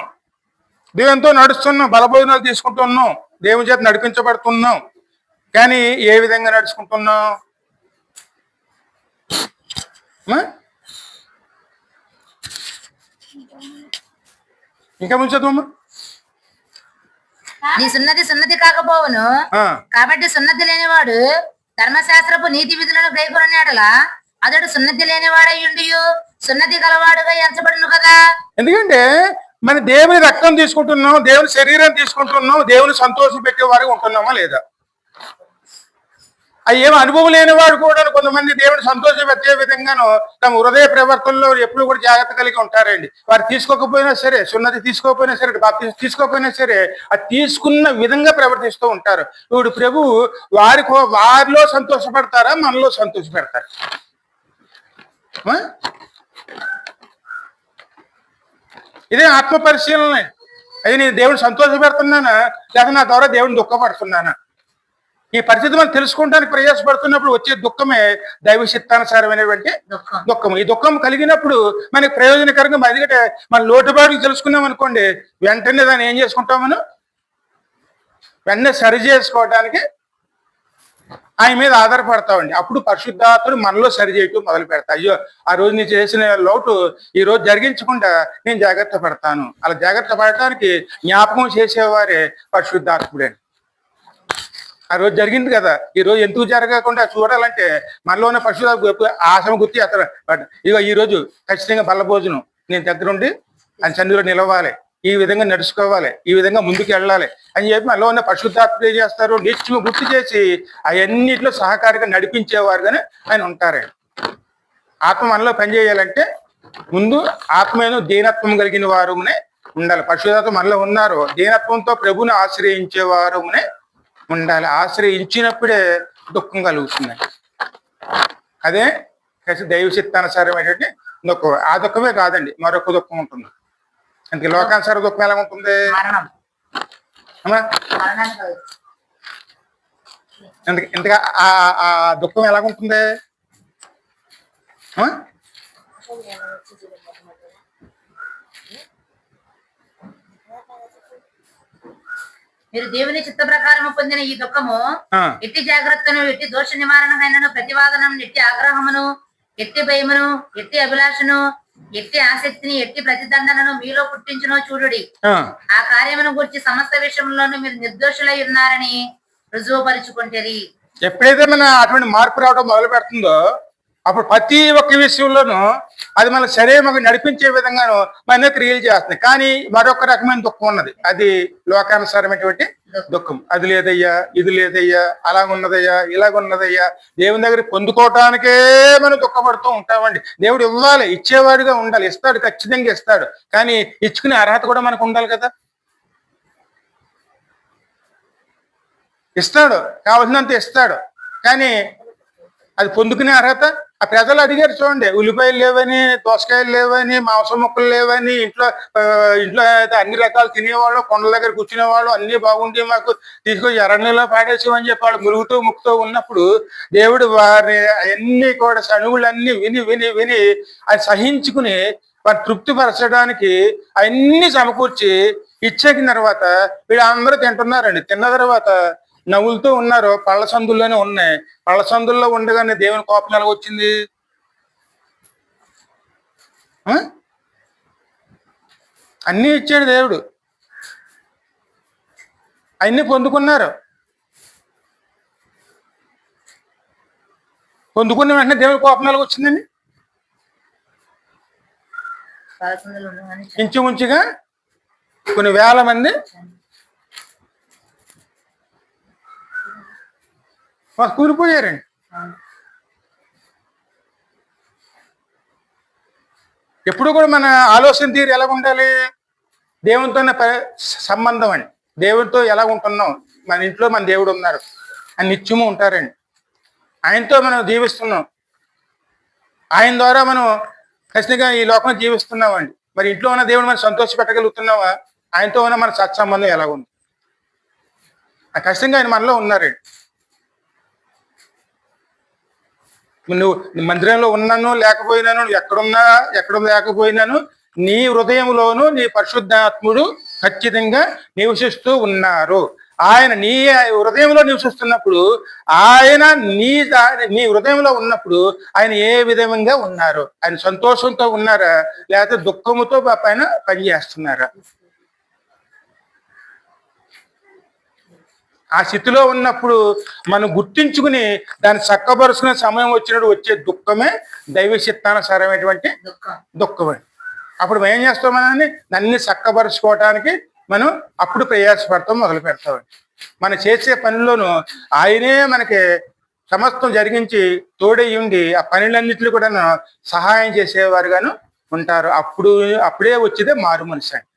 దేవునితో నడుస్తున్నాం, బలభోజనాలు తీసుకుంటున్నాం, దేవుని చేత నడిపించబడుతున్నాం. కానీ ఏ విధంగా నడుచుకుంటున్నాం? ఇంకా ముందు చదువు. నీ సున్నతి కాకపోవును. కాబట్టి సున్నతి లేనివాడు ధర్మశాస్త్రపు నీతి విధులను గైకొనెడలా అతడు సున్నతి లేనివాడయ్యుండి సున్నతి గలవాడుగా ఎంచబడును కదా. ఎందుకంటే మన దేవుని రక్తం తీసుకుంటున్నాం, దేవుని శరీరం తీసుకుంటున్నాం, దేవుని సంతోషం పెట్టేవారు ఉంటున్నామా లేదా? అవి ఏమి అనుభవం లేని వాడు కూడా కొంతమంది దేవుని సంతోషం పెట్టే విధంగాను తమ హృదయ ప్రవర్తనలో ఎప్పుడు కూడా జాగ్రత్త కలిగి ఉంటారండి. వారు తీసుకోకపోయినా సరే, సున్నతి తీసుకోకపోయినా సరే, బాప్తిజం తీసుకోకపోయినా సరే, అది తీసుకున్న విధంగా ప్రవర్తిస్తూ ఉంటారు. ఇప్పుడు ప్రభు వారిలో సంతోషపడతారా, మనలో సంతోషపెడతారా? ఇదే ఆత్మ పరిశీలన. అది నేను దేవుని సంతోష పెడుతున్నానా, లేదా నా ద్వారా దేవుని దుఃఖపడుతున్నానా? ఈ పరిస్థితి మనం తెలుసుకోవడానికి ప్రయాసపడుతున్నప్పుడు వచ్చే దుఃఖమే దైవ చిత్తానుసారమైనటువంటి దుఃఖం. ఈ దుఃఖం కలిగినప్పుడు మనకి ప్రయోజనకరంగా ఎందుకంటే మన లోటుబాట్లు తెలుసుకున్నాం అనుకోండి, వెంటనే దాన్ని ఏం చేసుకుంటాం, మనం వెంటనే సరి చేసుకోవడానికి ఆయన మీద ఆధారపడతామండి. అప్పుడు పరిశుద్ధాత్ముడు మనలో సరి చేయటం మొదలు పెడతా. అయ్యో, ఆ రోజు నేను చేసిన లోటు ఈ రోజు జరిగించకుండా నేను జాగ్రత్త పడతాను. అలా జాగ్రత్త పడటానికి జ్ఞాపకం చేసేవారే పరిశుద్ధాత్ముడే. ఆ రోజు జరిగింది కదా, ఈ రోజు ఎందుకు జరగకుండా చూడాలంటే మనలో ఉన్న పరిశుద్ధాత్మ ఆశమ గుర్తి అతను ఇగో ఈ రోజు ఖచ్చితంగా బల్లభోజనం నేను దగ్గరుండి ఆయన సన్నిధిలో నిలవాలి, ఈ విధంగా నడుచుకోవాలి, ఈ విధంగా ముందుకు వెళ్ళాలి అని చెప్పి మనలో ఉన్న పరిశుద్ధాత్మ ఏం చేస్తారు, నిత్యం గుర్తు చేసి అవన్నిటిలో సహకారిగా నడిపించేవారుగానే ఆయన ఉంటారు. ఆత్మ మనలో పనిచేయాలంటే ముందు ఆత్మను దీనత్వం కలిగిన వారునే ఉండాలి. పరిశుద్ధాత్మ మనలో ఉన్నారు, దీనత్వంతో ప్రభుని ఆశ్రయించేవారునే ఉండాలి. ఆశ్రయించినప్పుడే దుఃఖం కలుగుతుంది. అదే దైవ చిత్తానుసారమైనటువంటి దుఃఖం. ఆ దుఃఖమే కాదండి, మరొక దుఃఖం ఉంటుంది. అందుకే లోకానుసార దుఃఖం ఎలా ఉంటుంది? ఇంతగా ఆ దుఃఖం ఎలాగుంటుంది? మీరు దేవుని చిత్త ప్రకారము పొందిన ఈ దుఃఖము ఎట్టి జాగ్రత్తను, ఎట్టి దోష నివారణకైనను, ప్రతివాదనం, ఎట్టి ఆగ్రహమును, ఎట్టి భయమును, ఎట్టి అభిలాషను, ఎట్టి ఆసక్తిని, ఎట్టి ప్రతిదండనను మీలో పుట్టించునో చూడుడి. ఆ కార్యమును గురించి సమస్త విషయంలోనూ మీరు నిర్దోషులై ఉన్నారని రుజువుపరుచుకుంటారు. ఎప్పుడైతే మన అటువంటి మార్పు రావడం మొదలు పెడుతుందో అప్పుడు ప్రతి ఒక్క విషయంలోనూ అది మన శరీరం నడిపించే విధంగాను మన క్రియలు చేస్తుంది. కానీ మరొక రకమైన దుఃఖం ఉన్నది, అది లోకానుసారమైనటువంటి దుఃఖం. అది లేదయ్యా, ఇది లేదయ్యా, అలాగున్నదయ్యా, ఇలాగున్నదయ్యా. దేవుని దగ్గర పొందుకోవటానికే మనం దుఃఖపడుతూ ఉంటామండి. దేవుడు ఇవ్వాలి, ఇచ్చేవాడిగా ఉండాలి, ఇస్తాడు, ఖచ్చితంగా ఇస్తాడు. కానీ ఇచ్చుకునే అర్హత కూడా మనకు ఉండాలి కదా. ఇస్తాడు, కావాల్సినంత ఇస్తాడు, కానీ అది పొందుకునే అర్హత. ఆ ప్రజలు అడిగారు చూడండి, ఉల్లిపాయలు లేవని, దోసకాయలు లేవని, మాంసం ముక్కలు లేవని, ఇంట్లో అయితే అన్ని రకాలు తినేవాళ్ళు, కొండల దగ్గర కూర్చునేవాళ్ళు, అన్ని బాగుండి మాకు తీసుకొచ్చి ఎర్రనీళ్ళలో పాడేసామని చెప్పి వాళ్ళు మురుగుతూ ముక్కుతూ ఉన్నప్పుడు దేవుడు వారి అవన్నీ కూడా సణుగులన్నీ విని విని విని అది సహించుకుని వారు తృప్తిపరచడానికి అవన్నీ సమకూర్చి ఇచ్చేకిన తర్వాత వీళ్ళందరూ తింటున్నారండి. తిన్న తర్వాత నవ్వులతో ఉన్నారు, పళ్ళ సందుల్లోనే ఉన్నాయి. పళ్ళ సందుల్లో ఉండగానే దేవుని కోపం ఎలా వచ్చింది? అన్నీ ఇచ్చాడు దేవుడు, అన్ని పొందుకున్నారు. పొందుకున్న వెంటనే దేవుని కోపం ఎలా వచ్చిందండి? ఇంచుమించుగా కొన్ని వేల మంది కూలిపోయారండి. ఎప్పుడు కూడా మన ఆలోచన తీరు ఎలా ఉండాలి? దేవునితోనే సంబంధం అండి. దేవుడితో ఎలా ఉంటున్నాం? మన ఇంట్లో మన దేవుడు ఉన్నారు, ఆయన నిత్యము ఉంటారండి. ఆయనతో మనం జీవిస్తున్నాం, ఆయన ద్వారా మనం ఖచ్చితంగా ఈ లోకం జీవిస్తున్నామండి. మరి ఇంట్లో ఉన్న దేవుడు మనం సంతోష పెట్టగలుగుతున్నావా? ఆయనతో ఉన్న మన సత్సంబంధం ఎలా ఉంది? ఖచ్చితంగా ఆయన మనలో ఉన్నారండి. నువ్వు మందిరంలో ఉన్నాను లేకపోయినాను, ఎక్కడున్నా ఎక్కడ లేకపోయినాను, నీ హృదయంలోను నీ పరిశుద్ధాత్ముడు ఖచ్చితంగా నివసిస్తూ ఉన్నారు. ఆయన నీ హృదయంలో నివసిస్తున్నప్పుడు, ఆయన నీ హృదయంలో ఉన్నప్పుడు ఆయన ఏ విధంగా ఉన్నారు? ఆయన సంతోషంతో ఉన్నారా, లేకపోతే దుఃఖముతో పైన పనిచేస్తున్నారా? ఆ స్థితిలో ఉన్నప్పుడు మనం గుర్తించుకుని దాన్ని చక్కబరుచుకునే సమయం వచ్చినప్పుడు వచ్చే దుఃఖమే దైవ చిత్తానుసారమైనటువంటి దుఃఖమే. అప్పుడు మేము ఏం చేస్తాం? మనల్ని అన్ని చక్కబరుచుకోవటానికి మనం అప్పుడు ప్రయాసపడతాం, మొదలు పెడతామండి. మనం చేసే పనిలోనూ ఆయనే మనకి సమస్తం జరిగించి తోడై ఉండి ఆ పనులన్నింటినీ కూడా సహాయం చేసేవారుగాను ఉంటారు. అప్పుడే వచ్చేదే మారు మనసు అండి.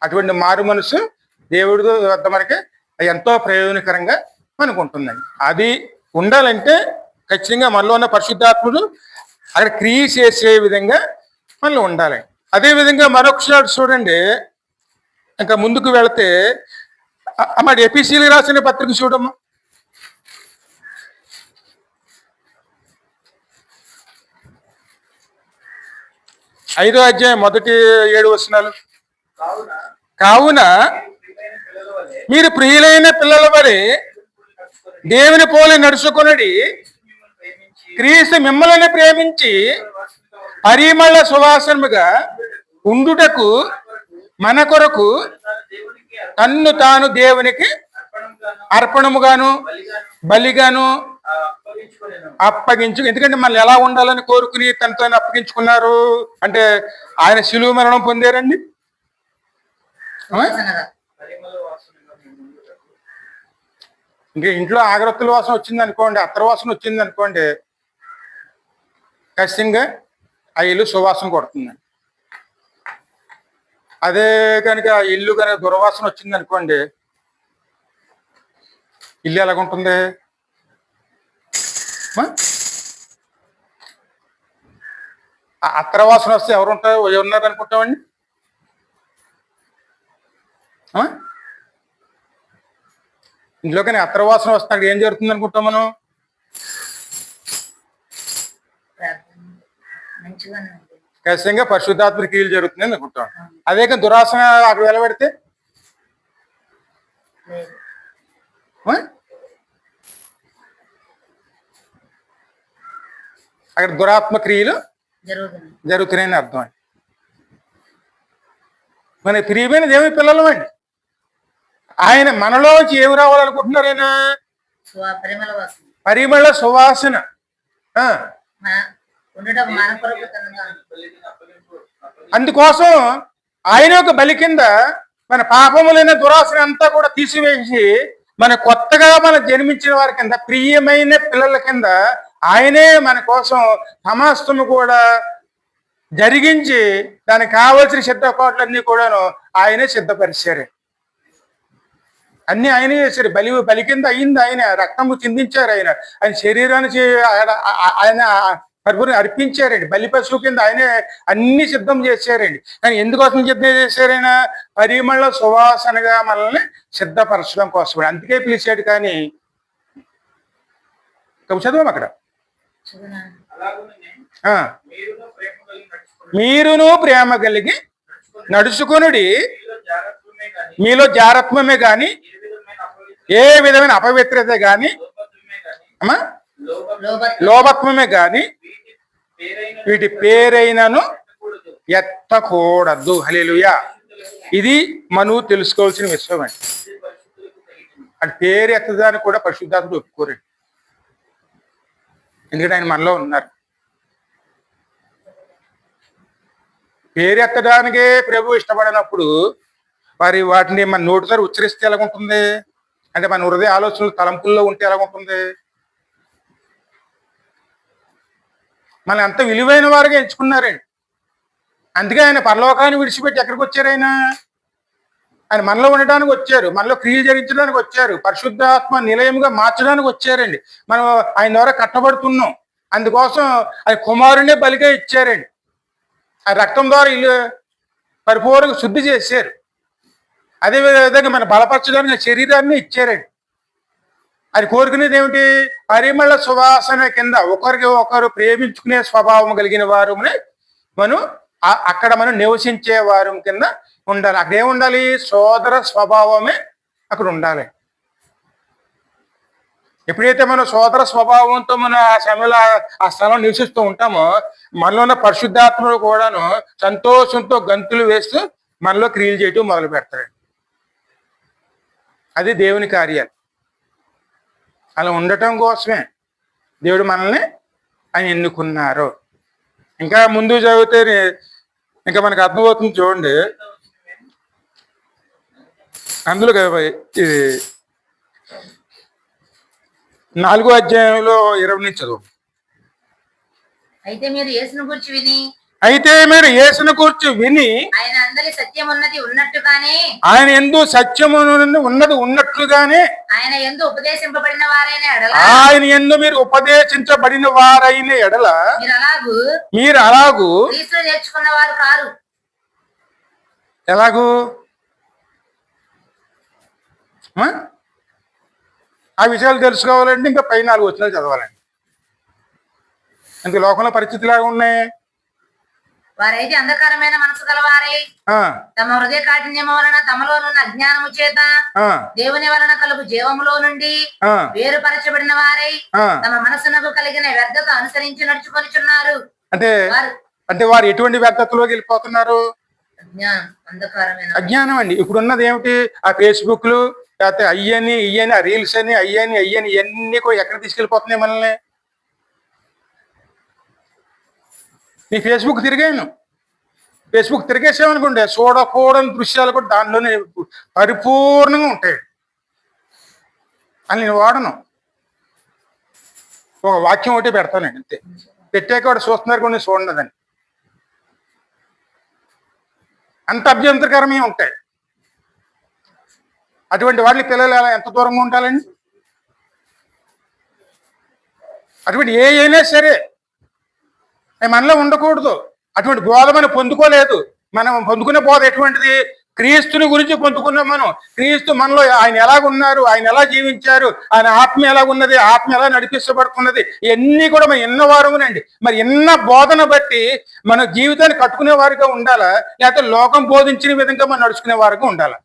అటువంటి మారు మనసు దేవుడి వద్ద మనకి ఎంతో ప్రయోజనకరంగా మనకు ఉంటుందండి. అది ఉండాలంటే ఖచ్చితంగా మనలో ఉన్న పరిశుద్ధాత్ముడు అక్కడ క్రియ చేసే విధంగా మనలో ఉండాలి. అదేవిధంగా మరొకసారి చూడండి, ఇంకా ముందుకు వెళితే అమ్మ ఎపిసిలు రాసిన పత్రిక చూడమ్మా. 5వ అధ్యాయం మొదటి 7 వచనాలు. కావున మీరు ప్రియులైన పిల్లల వలె దేవుని పోలి నడుచుకొనుడి, క్రీస్తు మిమ్మల్ని ప్రేమించి పరిమళ సువాసనముగా ఉండుటకు మన కొరకు తన్ను తాను దేవునికి అర్పణముగాను బలిగాను అప్పగించు. ఎందుకంటే మనం ఎలా ఉండాలని కోరుకుని తనతో అప్పగించుకున్నారు అంటే ఆయన శిలువ మరణం పొందారండి. ఇంకా ఇంట్లో ఆగ్రత్తుల వాసన వచ్చింది అనుకోండి, అత్తర వాసన వచ్చింది అనుకోండి, ఖచ్చితంగా ఆ ఇల్లు సువాసన కొడుతుందండి. అదే కనుక ఇల్లు కనుక దుర్వాసన వచ్చింది అనుకోండి, ఇల్లు ఎలాగుంటుంది? అత్తర వాసన వస్తే ఎవరున్నారు అనుకుంటామండి? ఇంట్లో కానీ అత్తర వాసన వస్తే అక్కడ ఏం జరుగుతుంది అనుకుంటాం మనం? ఖచ్చితంగా పరిశుద్ధాత్మ క్రియలు జరుగుతుంది అనుకుంటాం. అదే కానీ దురాసన అక్కడ వెలబెడితే అక్కడ దురాత్మ క్రియలు జరుగుతున్నాయని అర్థం అండి. మన ప్రియమైన దేవుని పిల్లలు అండి. ఆయన మనలోంచి ఏమి రావాలనుకుంటున్నారు? ఆయన పరిమళ సువాసన. అందుకోసం ఆయన యొక్క బలి కింద మన పాపములైన దురాశన అంతా కూడా తీసివేసి మన కొత్తగా జన్మించిన వారి కింద ప్రియమైన పిల్లల కింద ఆయనే మన కోసం సమస్తము కూడా జరిగించి దానికి కావలసిన సిద్ధపాట్లన్నీ కూడాను ఆయనే సిద్ధపరిచారు. అన్ని ఆయనే చేశారు. బలి కింద అయింది ఆయన, రక్తము చిందించారు ఆయన, ఆయన శరీరాన్ని ఆయన పరిపూర్ణ అర్పించారండి. బలి పశువు కింద ఆయనే అన్ని సిద్ధం చేశారండి. కానీ ఎందుకోసం సిద్ధం చేశారైనా? పరిమళ సువాసనగా మనల్ని సిద్ధపరచడం కోసం. అందుకే పిలిచాడు. కానీ చదువు అక్కడ, మీరును ప్రేమ కలిగి నడుచుకొనుడి, మీలో జారత్వమే గాని ఏ విధమైన అపవిత్రత గాని లోభత్వమే గాని వీటి పేరైనను ఎత్తకూడదు. హల్లెలూయా. ఇది మనం తెలుసుకోవాల్సిన విషయం అండి. అది పేరు ఎత్తదాన్ని కూడా పరిశుద్ధాత్ముడు ఒప్పుకోరండి. ఎందుకంటే ఆయన మనలో ఉన్నారు. పేరు ఎత్తడానికే ప్రభు ఇష్టపడినప్పుడు మరి వాటిని మన నోటి ద్వారా ఉచ్చరిస్తే ఎలాగుంటుంది, అంటే మన హృదయ ఆలోచనలు తలంపుల్లో ఉంటే ఎలాగుంటుంది. మన అంత విలువైన వారుగా ఎంచుకున్నారండి. అందుకే ఆయన పరలోకాన్ని విడిచిపెట్టి ఎక్కడికి వచ్చారు? ఆయన మనలో ఉండడానికి వచ్చారు, మనలో క్రియలు జరిగించడానికి వచ్చారు, పరిశుద్ధాత్మ నిలయముగా మార్చడానికి వచ్చారండి. మనం ఆయన ద్వారా కట్టబడుతున్నాం. అందుకోసం ఆయన కుమారునే బలిగా ఇచ్చారండి. ఆ రక్తం ద్వారా ఇల్లు పరిపూర్ణంగా శుద్ధి చేశారు. అదే విధంగా మన బలపరచడానికి శరీరాన్ని ఇచ్చారండి. అది కోరుకునేది ఏమిటి? పరిమళ సువాసన కింద ఒకరికి ఒకరు ప్రేమించుకునే స్వభావం కలిగిన వారు మనం అక్కడ మనం నివసించే వారు కింద ఉండాలి. అక్కడ ఏముండాలి? సోదర స్వభావమే అక్కడ ఉండాలి. ఎప్పుడైతే మనం సోదర స్వభావంతో మనం ఆ సమయంలో ఆ స్థలం నివసిస్తూ ఉంటామో, మనలో ఉన్న పరిశుద్ధాత్మలు కూడాను సంతోషంతో గంతులు వేస్తూ మనలో క్రియలు చేయటం మొదలు పెడతాడు. అది దేవుని కార్యాలు. అలా ఉండటం కోసమే దేవుడు మనల్ని ఆయన ఎన్నుకున్నారు. ఇంకా ముందు చదివితే ఇంకా మనకు అర్థమవుతుంది. చూడండి, అందులో 4వ అధ్యాయంలో 20 నుంచి చదువు. అయితే మీరు యేసును గూర్చి విని ఆయన అందరి సత్యం ఉన్నది ఉన్నట్టుగానే, ఆయన యందు సత్యము ఉన్నది ఉన్నట్లుగానే, ఆయన యందు ఉపదేశింపబడిన వారైన ఎడల, ఆయన యందు మీరు ఉపదేశించబడిన వారైన ఎడల మీరు అలాగూ క్రీస్తును నేర్చుకున్న వారు కారు. ఎలాగూ? ఆ విషయాలు తెలుసుకోవాలంటే ఇంకా పై 4 వచనాలు చదవాలండి. ఇంక లోకంలో పరిస్థితులు ఎలా ఉన్నాయి? వారైతే అంధకారమైన మనసు గలవారై తమ హృదయ కాఠిన్యము వలన తమలోనున్న అజ్ఞానము చేత దేవుని వలన కలుగు జీవములో నుండి వేరుపరచబడిన వారై తమ మనసునకు కలిగిన వ్యర్థత అనుసరించి నడుచుకొనిచున్నారు. అంటే వారు ఎటువంటి వ్యర్థతలోకి వెళ్ళిపోతున్నారు? అజ్ఞానం అండి. ఇప్పుడు ఉన్నది ఏమిటి? ఆ ఫేస్బుక్లు, లేకపోతే అయ్యని ఇయ్యని, ఆ రీల్స్ అని అయ్యని ఇవన్నీ కూడా ఎక్కడ తీసుకెళ్ళిపోతున్నాయి మనల్ని? నీ ఫేస్బుక్ తిరిగేసామనుకోండి, చూడకూడని దృశ్యాలు కూడా దానిలోనే పరిపూర్ణంగా ఉంటాయి. అని నేను వాడను. ఒక వాక్యం ఒకటి పెడతానండి అంతే. పెట్టాక వాడు చూస్తున్నారు కొన్ని చూడదని. అంత అభ్యంతరకరమే ఉంటాయి. అటువంటి వాటిని పిల్లలు ఎంత దూరంగా ఉండాలండి? అటువంటి ఏ అయినా సరే మనలో ఉండకూడదు. అటువంటి బోధ మనం పొందుకోలేదు. మనం పొందుకునే బోధ ఎటువంటిది? క్రీస్తుని గురించి పొందుకున్నాం మనం. క్రీస్తు మనలో ఆయన ఎలాగున్నారు, ఆయన ఎలా జీవించారు, ఆయన ఆత్మ ఎలాగున్నది, ఆత్మ ఎలా నడిపించబడుతున్నది, ఇవన్నీ కూడా మనం ఎన్న వారమునండి. మరి ఎన్న బోధన బట్టి మన జీవితాన్ని కట్టుకునే వారిగా ఉండాలా, లేకపోతే లోకం బోధించిన విధంగా మనం నడుచుకునే వారిగా ఉండాలా?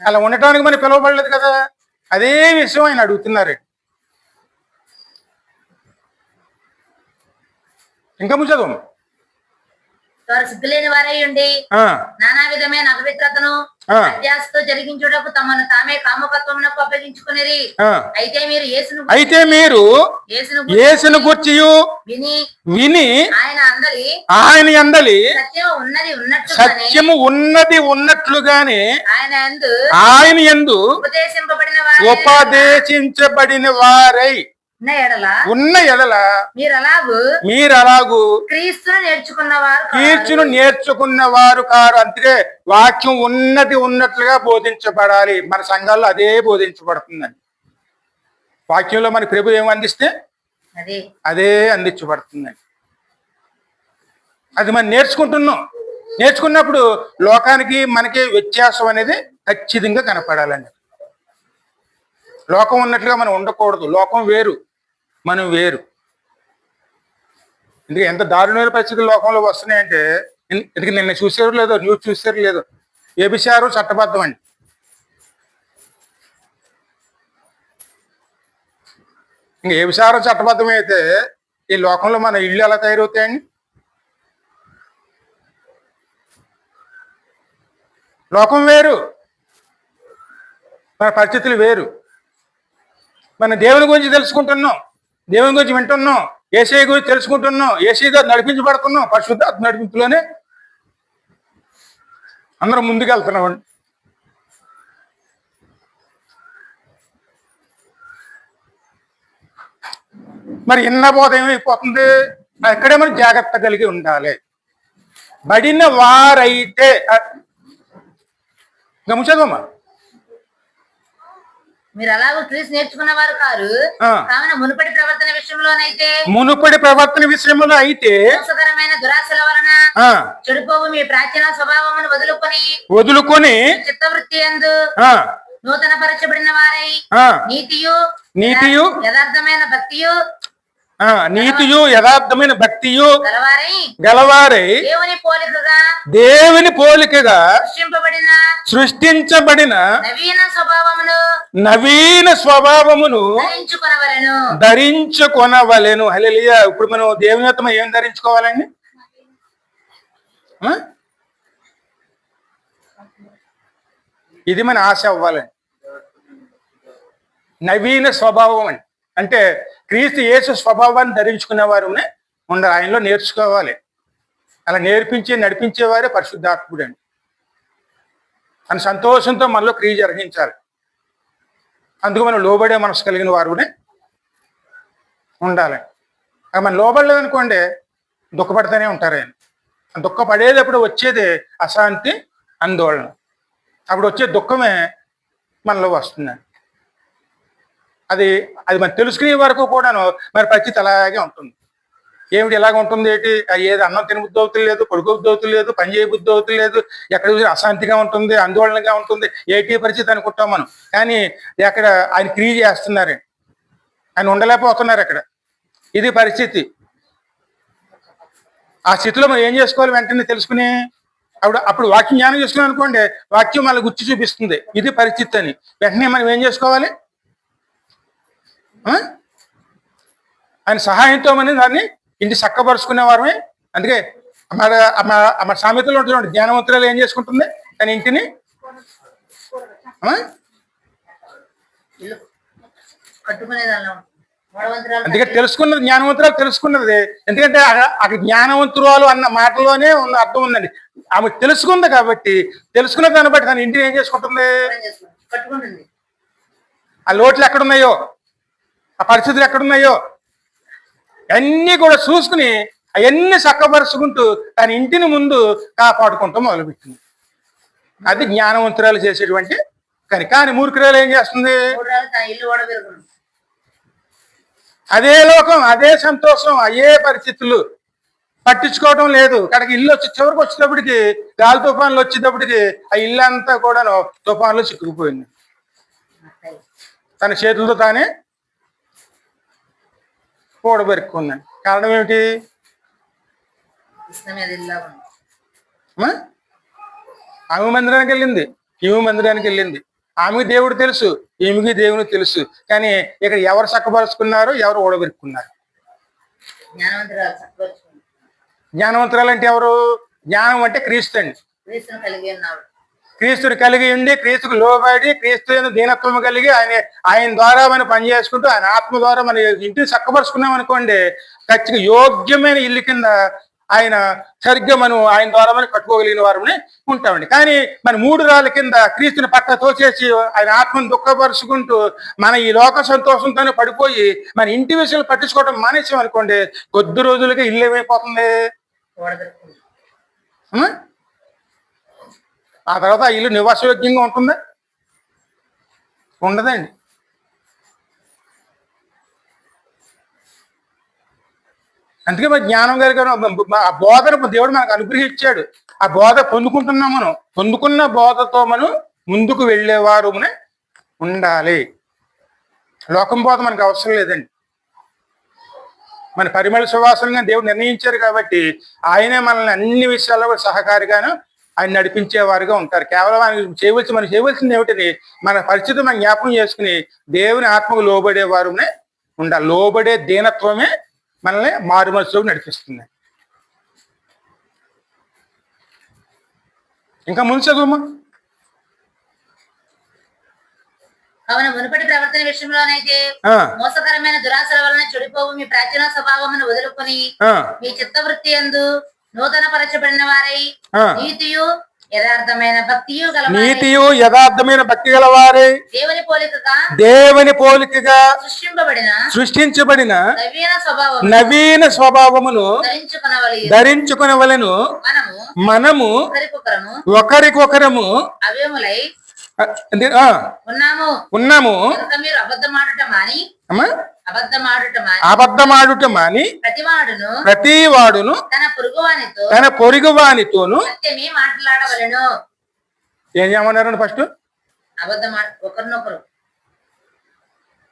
అలా ఉండటానికి మనం పిలువబడలేదు కదా. అదే విషయం ఆయన అడుగుతున్నారు. ఇంకా చదువు. వారు సిగ్గులేని వారై ఉండి నానా విధమైన అపవిత్రతను అత్యాశతో జరిగించుటకు తమను తామే కాముకత్వమునకు అప్పగించుకునేది. అయితే మీరు యేసును గూర్చి విని ఆయన యందలి సత్యము ఉన్నది ఉన్నట్లుగానే ఆయన యందు ఉపదేశించబడిన వారై ఉన్న ఎడల మీరలాగు క్రీస్తును నేర్చుకున్నవారు కారు. అంతే, వాక్యం ఉన్నది ఉన్నట్లుగా బోధించబడాలి. మన సంఘాల్లో అదే బోధించబడుతుందండి. వాక్యంలో మన ప్రభు ఏమి అందిస్తే అదే అందించబడుతుందండి. అది మనం నేర్చుకున్నప్పుడు లోకానికి మనకి వ్యత్యాసం అనేది ఖచ్చితంగా కనపడాలండి. లోకం ఉన్నట్లుగా మనం ఉండకూడదు. లోకం వేరు, మనం వేరు. ఎందుకంటే ఎంత దారుణమైన పరిస్థితులు లోకంలో వస్తున్నాయంటే, ఎందుకు నిన్న చూసారు లేదో, న్యూస్ చూసారు లేదో, వ్యభిచారం చట్టబద్ధం అండి. ఇంక వ్యభిచారం చట్టబద్ధం అయితే ఈ లోకంలో మన ఇళ్ళు ఎలా తయారవుతాయండి? లోకం వేరు, మన పరిస్థితులు వేరు. మన దేవుని గురించి తెలుసుకుంటున్నాం, దేవుని గురించి వింటున్నాం, యేసయ్య గురించి తెలుసుకుంటున్నాం, యేసయ్య గారు నడిపించబడుతున్నాం పరిశుద్ధాత్మ నడిపింపులోనే. అందరం ముందుకు వెళ్తున్నామండి. మరి ఇన్న బోధ ఏమైపోతుంది? అక్కడే మనం జాగ్రత్త కలిగి ఉండాలి. బడిన వారైతే గమనించదమ్మా, మీరు అలాగూ క్రీస్తు నేర్చుకున్నవారు కారు కావున మునుపటి ప్రవర్తన విషయంలో అయితే మోసకరమైన దురాశల వలన చెడిపోవు మీ ప్రాచీన స్వభావమును వదులుకొని చిత్తవృత్తి యందు నూతన పరచబడిన వారై నీతియు యథార్థమైన భక్తియు గలవారై దేవుని పోలికగా సృష్టించబడిన నవీన స్వభావమును ధరించుకొనవలెను. హల్లెలూయా. ఇప్పుడు మనం దేవుని యొక్క ఏం ధరించుకోవాలండి? ఇది మన ఆశ అవ్వాలండి. నవీన స్వభావం అని అంటే క్రీస్తు యేసు స్వభావాన్ని ధరించుకునేవారు ఉండాలి. ఆయనలో నేర్చుకోవాలి. అలా నడిపించేవారే పరిశుద్ధాత్ముడు అండి. అని సంతోషంతో మనలో క్రియ జరిగించాలి. అందుకు మనం లోబడే మనసు కలిగిన వారునే ఉండాలి. మనం లోబడలేదనుకోండి దుఃఖపడుతూనే ఉంటారు. ఆయన దుఃఖపడేటప్పుడు వచ్చేది అశాంతి, ఆందోళన. అప్పుడు వచ్చే దుఃఖమే మనలో వస్తుందండి. అది మనం తెలుసుకునే వరకు కూడాను మరి పరిస్థితి అలాగే ఉంటుంది. ఏమిటి ఇలాగ ఉంటుంది? ఏంటి? ఏది అన్నం తిన బుద్ధి అవుతులేదు, పడుకో బుద్ధి అవుతులేదు, పని చేయ బుద్ధి అవుతులేదు, ఎక్కడ చూసి అశాంతిగా ఉంటుంది, ఆందోళనగా ఉంటుంది. ఏటి పరిస్థితి అనుకుంటాం మనం. కానీ అక్కడ ఆయన క్రియ చేస్తున్నారు, ఆయన ఉండలేకపోతున్నారు అక్కడ. ఇది పరిస్థితి. ఆ స్థితిలో మనం ఏం చేసుకోవాలి? వెంటనే తెలుసుకుని అప్పుడు వాక్యం జ్ఞానం చేసుకున్నాం అనుకోండి, వాక్యం మళ్ళీ గుర్తు చూపిస్తుంది ఇది పరిస్థితి అని. వెంటనే మనం ఏం చేసుకోవాలి? ఆయన సహాయంతో మనం దాన్ని ఇంటి చక్కపరుచుకునే వారమే. అందుకే మన సామెతలో ఉంటుంది, జ్ఞానవంతురాలు ఏం చేసుకుంటుంది? తన ఇంటిని అందుకే తెలుసుకున్నది జ్ఞానవంతురాలు తెలుసుకున్నది. ఎందుకంటే అక్కడ జ్ఞానవంతురాలు అన్న మాటలోనే ఉన్న అర్థం ఉందండి. ఆమె తెలుసుకుంది కాబట్టి తెలుసుకున్న దాన్ని బట్టి తన ఇంటిని ఏం చేసుకుంటుంది? ఆ లోట్లు ఎక్కడున్నాయో, ఆ పరిస్థితులు ఎక్కడున్నాయో అన్నీ కూడా చూసుకుని అవన్నీ చక్కపరుచుకుంటూ తన ఇంటిని ముందు కాపాడుకుంటూ మొదలుపెట్టింది. అది జ్ఞానవంతురాలు చేసేటువంటి కానీ. కానీ మూర్ఖురాలు ఏం చేస్తుంది? అదే లోకం, అదే సంతోషం, అదే పరిస్థితులు పట్టించుకోవడం లేదు. అక్కడికి ఇల్లు చివరికి వచ్చేటప్పటికి గాలి తుఫాన్లు వచ్చేటప్పటికి ఆ ఇల్లు అంతా కూడాను తుఫాన్లో చిక్కుకుపోయింది. తన చేతులతో తానే కూడబెరుక్కుందండి. కారణం ఏమిటి? ఆమె మందిరానికి వెళ్ళింది, ఈమె మందిరానికి వెళ్ళింది. ఆమెకి దేవుడు తెలుసు, ఈమెకి దేవుని తెలుసు. కానీ ఇక్కడ ఎవరు చక్కపరుచుకున్నారు, ఎవరు ఓడబెరుక్కున్నారు? జ్ఞానవంతురాలు అంటే ఎవరు? జ్ఞానం అంటే క్రీస్తు అండి. క్రీస్తుని కలిగి ఉండి, క్రీస్తుకు లోబడి, క్రీస్తు దీనత్వం కలిగి ఆయన ద్వారా మనం పనిచేసుకుంటూ ఆయన ఆత్మ ద్వారా మన ఇంటిని చక్కపరుచుకున్నాం అనుకోండి, ఖచ్చితంగా యోగ్యమైన ఇల్లు కింద ఆయన సరిగ్గా మనం ఆయన ద్వారా మనం కట్టుకోగలిగిన వారిని ఉంటామండి. కానీ మన మూడు రాళ్ళ కింద క్రీస్తుని పక్క తోచేసి ఆయన ఆత్మను దుఃఖపరుచుకుంటూ మన ఈ లోక సంతోషంతోనే పడిపోయి మన ఇంటి విషయాలు పట్టించుకోవడం మానేసాం అనుకోండి, కొద్ది రోజులకి ఇల్లు ఏమైపోతుంది? ఆ తర్వాత ఆ ఇల్లు నివాసయోగ్యంగా ఉంటుందా? ఉండదండి. అందుకే మరి జ్ఞానం కలిగిన ఆ బోధన దేవుడు మనకు అనుగ్రహించాడు. ఆ బోధ పొందుకుంటున్నాం. మనం పొందుకున్న బోధతో మనం ముందుకు వెళ్ళేవారు ఉండాలి. లోకం బోధ మనకు అవసరం లేదండి. మన పరిమళ సువాసనగా దేవుడు నిర్ణయించారు కాబట్టి ఆయనే మనల్ని అన్ని విషయాల్లో కూడా సహకారిగాను ఆయన నడిపించేవారుగా ఉంటారు. కేవలం ఆయన మనం చేయవలసింది ఏమిటని మన పరిస్థితి మనం జ్ఞాపకం చేసుకుని దేవుని ఆత్మకు లోబడేవారు ఉండాలి. లోబడే దీనత్వమే మనల్ని మారు మనసులోకి నడిపిస్తుంది. ఇంకా ముందు చదువు. కావున మునుపటి ప్రవర్తన విషయంలోనైతే మోసకరమైన దురాశల వలన చెడిపోవు మీ ప్రాచీన స్వభావమును వదులుకొని మీ చిత్తవృత్తి యందు నూతన పరచబడిన వారై యథార్థమైన భక్తియు గలవారై నీతియు యథార్థమైన భక్తి గలవారే దేవుని పోలికగా దేవుని పోలికగా సృష్టించబడిన నవీన స్వభావమును ధరించుకునవలెను. మనము ఒకరికొకరము ఉన్నాము. అబద్ధమాడుట మాని ప్రతివాడును తన పొరుగువానితోను మాట్లాడవలను. ఏం చేయమన్నారండి? ఫస్ట్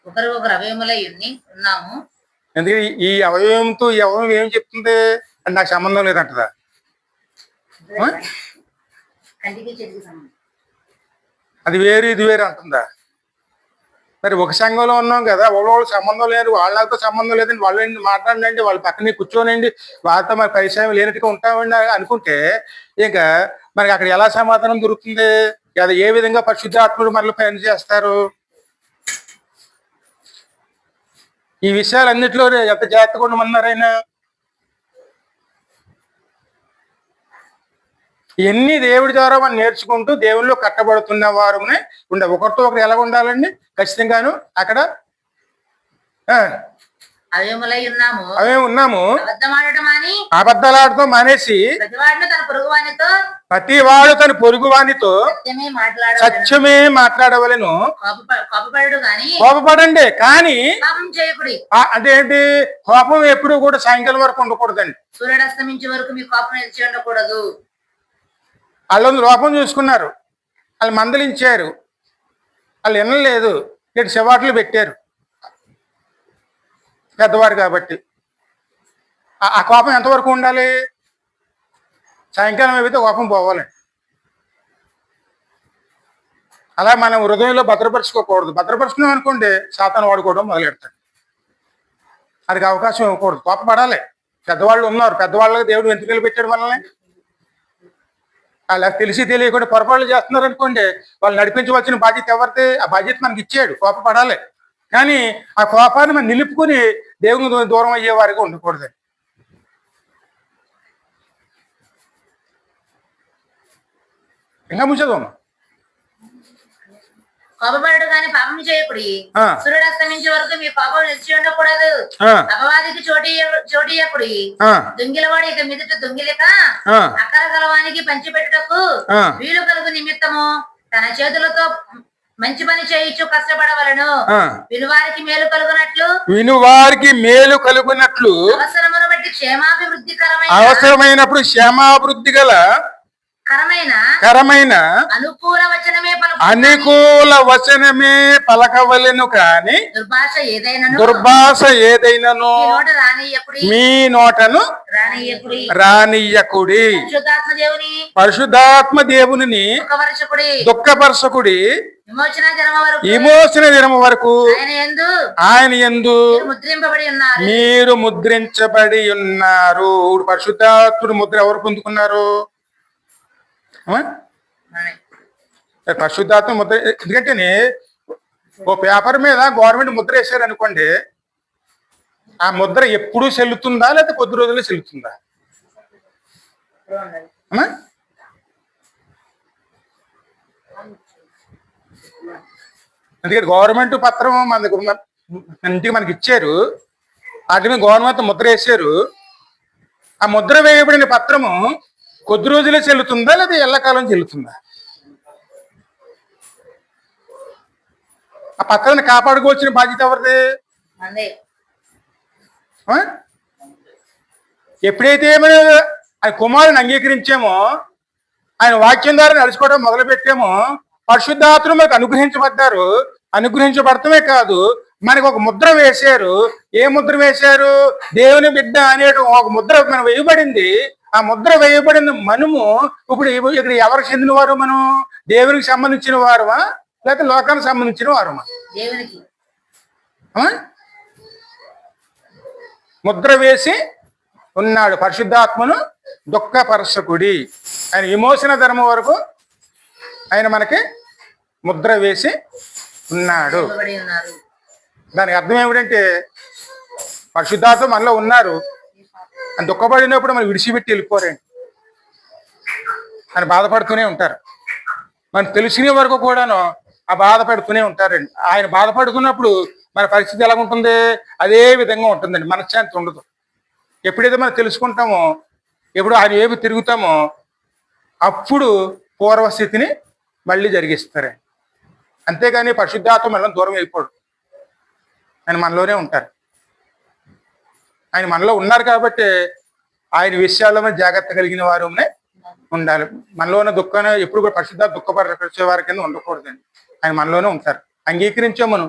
ఒకరు అవయములై ఉన్నాము. ఎందుకంటే ఈ అవయవంతో ఈ అవయవం ఏం చెప్తుంది అంటే నాకు సంబంధం లేదంటదా? కంటికి చెట్టుకి సంబంధం. అది వేరు ఇది వేరు అంటుందా? మరి ఒక సంఘంలో ఉన్నాం కదా, ఒకళ్ళు సంబంధం లేదు, వాళ్ళతో సంబంధం లేదండి, వాళ్ళు మాట్లాడండి, వాళ్ళ పక్కనే కూర్చోనండి, వాళ్ళతో మరి పరిచయం లేనట్టుగా ఉంటామండి అనుకుంటే ఇంకా మనకి అక్కడ ఎలా సమాధానం దొరుకుతుంది? అది ఏ విధంగా పరిశుద్ధాత్ముడు మనలో పని చేస్తారు? ఈ విషయాలన్నింటిలో ఎంత జాగ్రత్తగా ఉండమన్నారైనా. ఇవన్నీ దేవుడి ద్వారా మనం నేర్చుకుంటూ దేవుళ్ళు కట్టబడుతున్న వారునే ఒకరితో ఒకరు ఎలా ఉండాలండి? ఖచ్చితంగాను అక్కడ అవే ఉన్నాము. అబద్ధాలాడుతూ మానేసి ప్రతి వాడు తన పొరుగు వానితో సత్యమే మాట్లాడవలను. కోపపడండి కానీ అంటే ఏంటి? కోపం ఎప్పుడు కూడా సాయంకాలం వరకు ఉండకూడదండి. సూర్యుడస్తమించే వరకు మీ కోపం నిలిచి ఉండకూడదు. వాళ్ళు లోపం చూసుకున్నారు, వాళ్ళు మందలించారు, వాళ్ళు వినలేదు, ఇటు శవాట్లు పెట్టారు పెద్దవారు కాబట్టి. ఆ కోపం ఎంతవరకు ఉండాలి? సాయంకాలం అయితే కోపం పోవాలి. అలా మనం హృదయంలో భద్రపరచుకోకూడదు. భద్రపరుచుకున్నాం అనుకోండి సాతాను వాడుకోవడం మొదలెడతాడు. అది అవకాశం ఇవ్వకూడదు. కోపపడాలి. పెద్దవాళ్ళు ఉన్నారు, పెద్దవాళ్ళకి దేవుడు వెంట్రుకలు పెట్టాడు మనల్ని. అలా తెలిసి తెలియకుండా పొరపాట్లు చేస్తున్నారు అనుకోండి, వాళ్ళు నడిపించవలసిన బాధ్యత ఎవరితే? ఆ బాధ్యత మనకి ఇచ్చాడు. కోపపడాలి కానీ ఆ కోపాన్ని మనం నిలుపుకొని దేవుని దూరం అయ్యే వారిగా ఉండకూడదు. ఇంకా ముంచదమ్మా. కోపపడు కానీ పాపం చేయకుడి. సూర్యుడు అస్తమించే వరకు మీ పాపం నిలిచి ఉండకూడదు. అపవాదికి చోటియకుడి. దొంగిలవాడు ఇక మీదట దొంగిలేక అక్కర గలవానికి పంచిపెట్టుటకు వీలు కలుగు నిమిత్తము తన చేతులతో మంచి పని చేయించు కష్టపడవలను. వినువారికి మేలు కలుగునట్లు అవసరమును బట్టి అవసరమైనప్పుడు క్షేమాభివృద్ధి గల కరమైన అనుకూల వచనమే పలకవలెను కాని దుర్భాష ఏదైనను మీ నోటను రానియ్యకుడి. పరిశుద్ధాత్మ దేవుని దుఃఖపరచకుడి. విమోచన దినము వరకు ఆయన యందు మీరు ముద్రించబడి ఉన్నారు. పరిశుద్ధాత్ముడు ముద్ర ఎవరు పొందుకున్నారు? పరిశుద్ధాత్మ ముద్ర. ఎందుకంటే ఓ పేపర్ మీద గవర్నమెంట్ ముద్ర వేసారు అనుకోండి, ఆ ముద్ర ఎప్పుడూ చెల్లుతుందా లేకపోతే కొద్ది రోజుల్లో చెల్లుతుందా? అందుకని గవర్నమెంట్ పత్రం ఇంటికి మనకి ఇచ్చారు, వాటి మీద గవర్నమెంట్ ముద్ర వేసారు. ఆ ముద్ర వేయబడిన పత్రము కొద్ది రోజులే చెల్లుతుందా లేదా ఎల్లకాలం చెల్లుతుందా? ఆ పత్రాన్ని కాపాడుకోవచ్చిన బాధ్యత ఎవరిది? ఎప్పుడైతే ఆయన కుమారుని అంగీకరించామో, ఆయన వాక్యం ద్వారా నడుచుకోవడం మొదలు పెట్టామో, పరిశుద్ధాత్మ మనకు అనుగ్రహించబడటమే కాదు, మనకు ఒక ముద్ర వేశారు. ఏ ముద్ర వేశారు? దేవుని బిడ్డ అనే ఒక ముద్ర మనం వేయబడింది. ఆ ముద్ర వేయబడిన మనము ఇప్పుడు ఇక్కడ ఎవరికి చెందిన వారు? మనం దేవునికి సంబంధించిన వారమా లేకపోతే లోకానికి సంబంధించిన వారమా? ముద్ర వేసి ఉన్నాడు. పరిశుద్ధాత్మను దుఃఖపరచకుడి. ఆయన విమోచన ధర్మం వరకు ఆయన మనకి ముద్ర వేసి ఉన్నాడు. దానికి అర్థం ఏమిటంటే పరిశుద్ధాత్మ మనలో ఉన్నారు. దుఃఖపడినప్పుడు మనం విడిచిపెట్టి వెళ్ళిపోరండి. అని బాధపడుతూనే ఉంటారు. మనకు తెలిసిన వరకు కూడాను ఆ బాధపడుతూనే ఉంటారండి. ఆయన బాధపడుతున్నప్పుడు మన పరిస్థితి ఎలా ఉంటుంది? అదే విధంగా ఉంటుందండి. మనశ్శాంతి ఉండదు. ఎప్పుడైతే మనం తెలుసుకుంటామో, ఎప్పుడు ఆయన వైపు తిరుగుతామో అప్పుడు పూర్వస్థితిని మళ్ళీ జరిగిస్తారండి. అంతేగాని పరిశుద్ధాత్మ మనల్ని దూరం అయిపోడు. ఆయన మనలోనే ఉంటారు. ఆయన మనలో ఉన్నారు కాబట్టి ఆయన విషయాల్లో జాగ్రత్త కలిగిన వారునే ఉండాలి. మనలో ఉన్న దుఃఖాన్ని ఎప్పుడు కూడా పరిశుద్ధాత్మ దుఃఖపరిచే వారి కింద ఉండకూడదండి. ఆయన మనలోనే ఉంటారు. అంగీకరించాం మనం.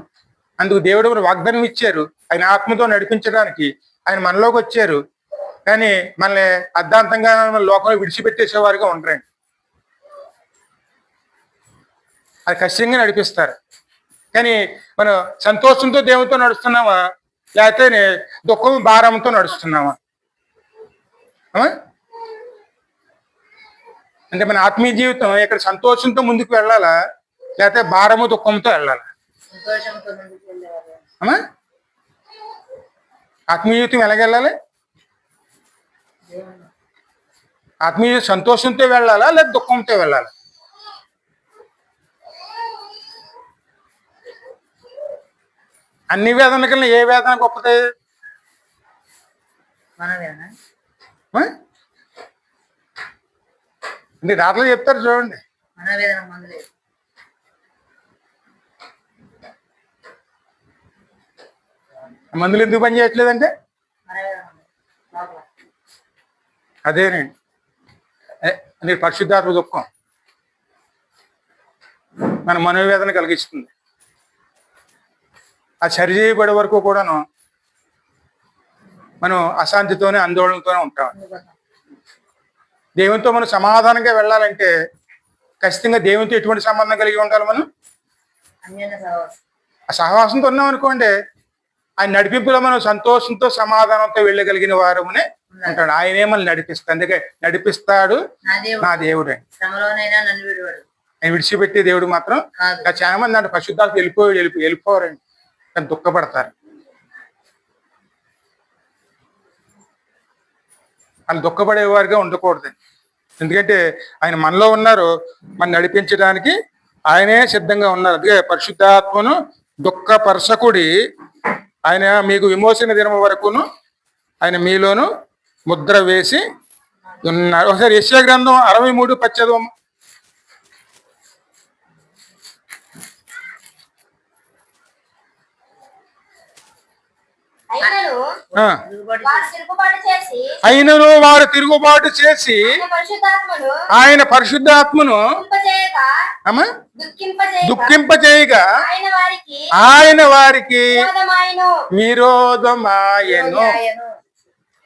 అందుకు దేవుడు మనకు వాగ్దానం ఇచ్చారు. ఆయన ఆత్మతో నడిపించడానికి ఆయన మనలోకి వచ్చారు. కానీ మనల్ని అర్ధాంతంగా లోకంలో విడిచిపెట్టేసేవారుగా ఉండరండి. అది ఖచ్చితంగా నడిపిస్తారు. కానీ మనం సంతోషంతో దేవునితో నడుస్తున్నామా, లేకపోతే దుఃఖం భారంతో నడుస్తున్నామా? అంటే మన ఆత్మీయ జీవితం ఇక్కడ సంతోషంతో ముందుకు వెళ్ళాలా, లేకపోతే భారము దుఃఖంతో వెళ్ళాలా? ఆత్మీయ జీవితం ఎలాగెళ్ళాలి? ఆత్మీయ సంతోషంతో వెళ్ళాలా, లేదా దుఃఖంతో వెళ్ళాలా? అన్ని వేదన కన్నా ఏ వేదన గొప్పది? అంటే దాంట్లో చెప్తారు చూడండి. మందులు ఎందుకు పని చేయట్లేదంటే అదేనండి. మీరు పరిశుద్ధాత్మ దుఃఖం మన మనోవేదన కలిగిస్తుంది. ఆ సరి చేయబడే వరకు కూడాను మనం అశాంతితోనే ఆందోళనతోనే ఉంటాం. దేవునితో మనం సమాధానంగా వెళ్ళాలంటే ఖచ్చితంగా దేవునితో ఎటువంటి సంబంధం కలిగి ఉండాలి? మనం ఆ సహవాసంతో ఉన్నాం అనుకోండి, ఆయన నడిపింపులో మనం సంతోషంతో సమాధానంతో వెళ్ళగలిగిన వారమునే ఉంటాడు. ఆయనే మనల్ని నడిపిస్తాడు. అందుకే నడిపిస్తాడు నా దేవుడే. ఆయన విడిచిపెట్టే దేవుడు మాత్రం చాలా మంది అంటే పరిశుద్ధాత్మ వెళ్ళిపోరండి, కానీ దుఃఖపడతారు. వాళ్ళు దుఃఖపడేవారుగా ఉండకూడదండి. ఎందుకంటే ఆయన మనలో ఉన్నారు, మనం నడిపించడానికి ఆయనే సిద్ధంగా ఉన్నారు. అందుకే పరిశుద్ధాత్మను దుఃఖపరచకుడి, ఆయన మీకు విమోచన దినం వరకును ఆయన మీలోను ముద్ర వేసి ఉన్నారు. ఒకసారి యెషయా గ్రంథం 63:10 అయినను వారు తిరుగుబాటు చేసి ఆయన పరిశుద్ధాత్మను దుఃఖింపచేయగా ఆయన వారికి విరోధమాయెను.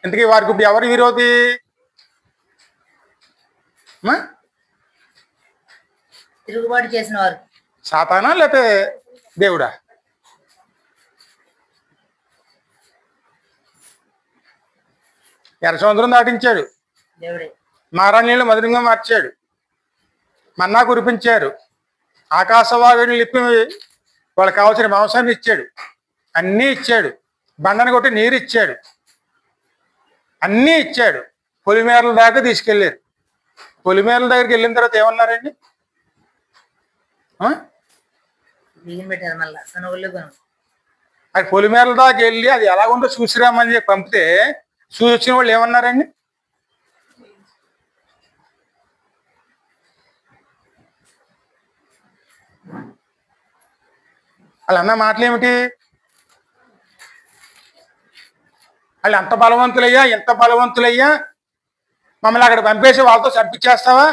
ఎందుకే వారికి ఇప్పుడు ఎవరు విరోధి? తిరుగుబాటు చేసిన వారు సాతానా లేకపోతే దేవుడా? ఎర్ర సముద్రం దాటించాడు, మారాణీళ్ళు మధురంగా మార్చాడు, మన్నా కురిపించారు, ఆకాశవాగుని లిప్పి వాళ్ళకి కావాల్సిన మాంసాన్ని ఇచ్చాడు, అన్నీ ఇచ్చాడు, బండను కొట్టి నీరు ఇచ్చాడు, అన్నీ ఇచ్చాడు. పొలిమేరల దాకా తీసుకెళ్ళారు. పొలిమేరల దగ్గరికి వెళ్ళిన తర్వాత ఏమన్నారండి? అది పొలిమేరల దాకా వెళ్ళి అది ఎలాగుందో చూసిరామని చెప్పి పంపితే చూసి వచ్చిన వాళ్ళు ఏమన్నారండి? వాళ్ళు అన్న మాటలు ఏమిటి? వాళ్ళు అంత బలవంతులయ్యా, ఎంత బలవంతులయ్యా, మమ్మల్ని అక్కడ పంపేసి వాళ్ళతో చంపించేస్తావా?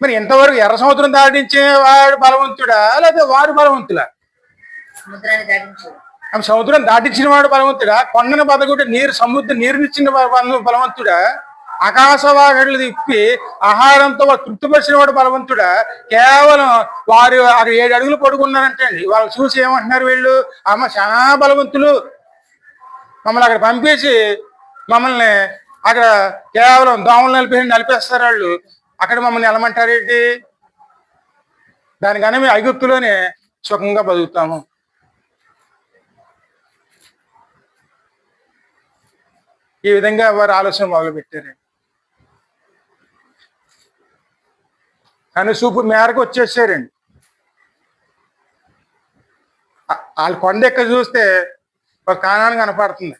మరి ఎంతవరకు ఎర్ర సముద్రం దాటించే వాడు బలవంతుడా, లేదా వారు బలవంతులా? సముద్రం దాటించిన వాడు బలవంతుడా? కొండను బదగొట్టి నీరునిచ్చిన బలవంతుడా? ఆకాశవాగడ్లు తిప్పి ఆహారంతో తృప్తిపరిచిన వాడు బలవంతుడా? కేవలం వారు అక్కడ 7 అడుగులు పడుకున్నారంటే అండి, వాళ్ళు చూసి ఏమంటున్నారు? వీళ్ళు అమ్మ చాలా బలవంతులు, మమ్మల్ని అక్కడ పంపేసి మమ్మల్ని అక్కడ కేవలం దోమలు నలిపేస్తారు వాళ్ళు, అక్కడ మమ్మల్ని వెళ్ళమంటారేంటి? దానికన్నా మేము ఐగుప్తులోనే సుఖంగా బతుకుతాము. ఈ విధంగా వారు ఆలోచన మొదలుపెట్టారు. కనుసూపు మేరకు వచ్చేసారండి. వాళ్ళు కొండ ఎక్క చూస్తే ఒక కానాన్ని కనపడుతుంది.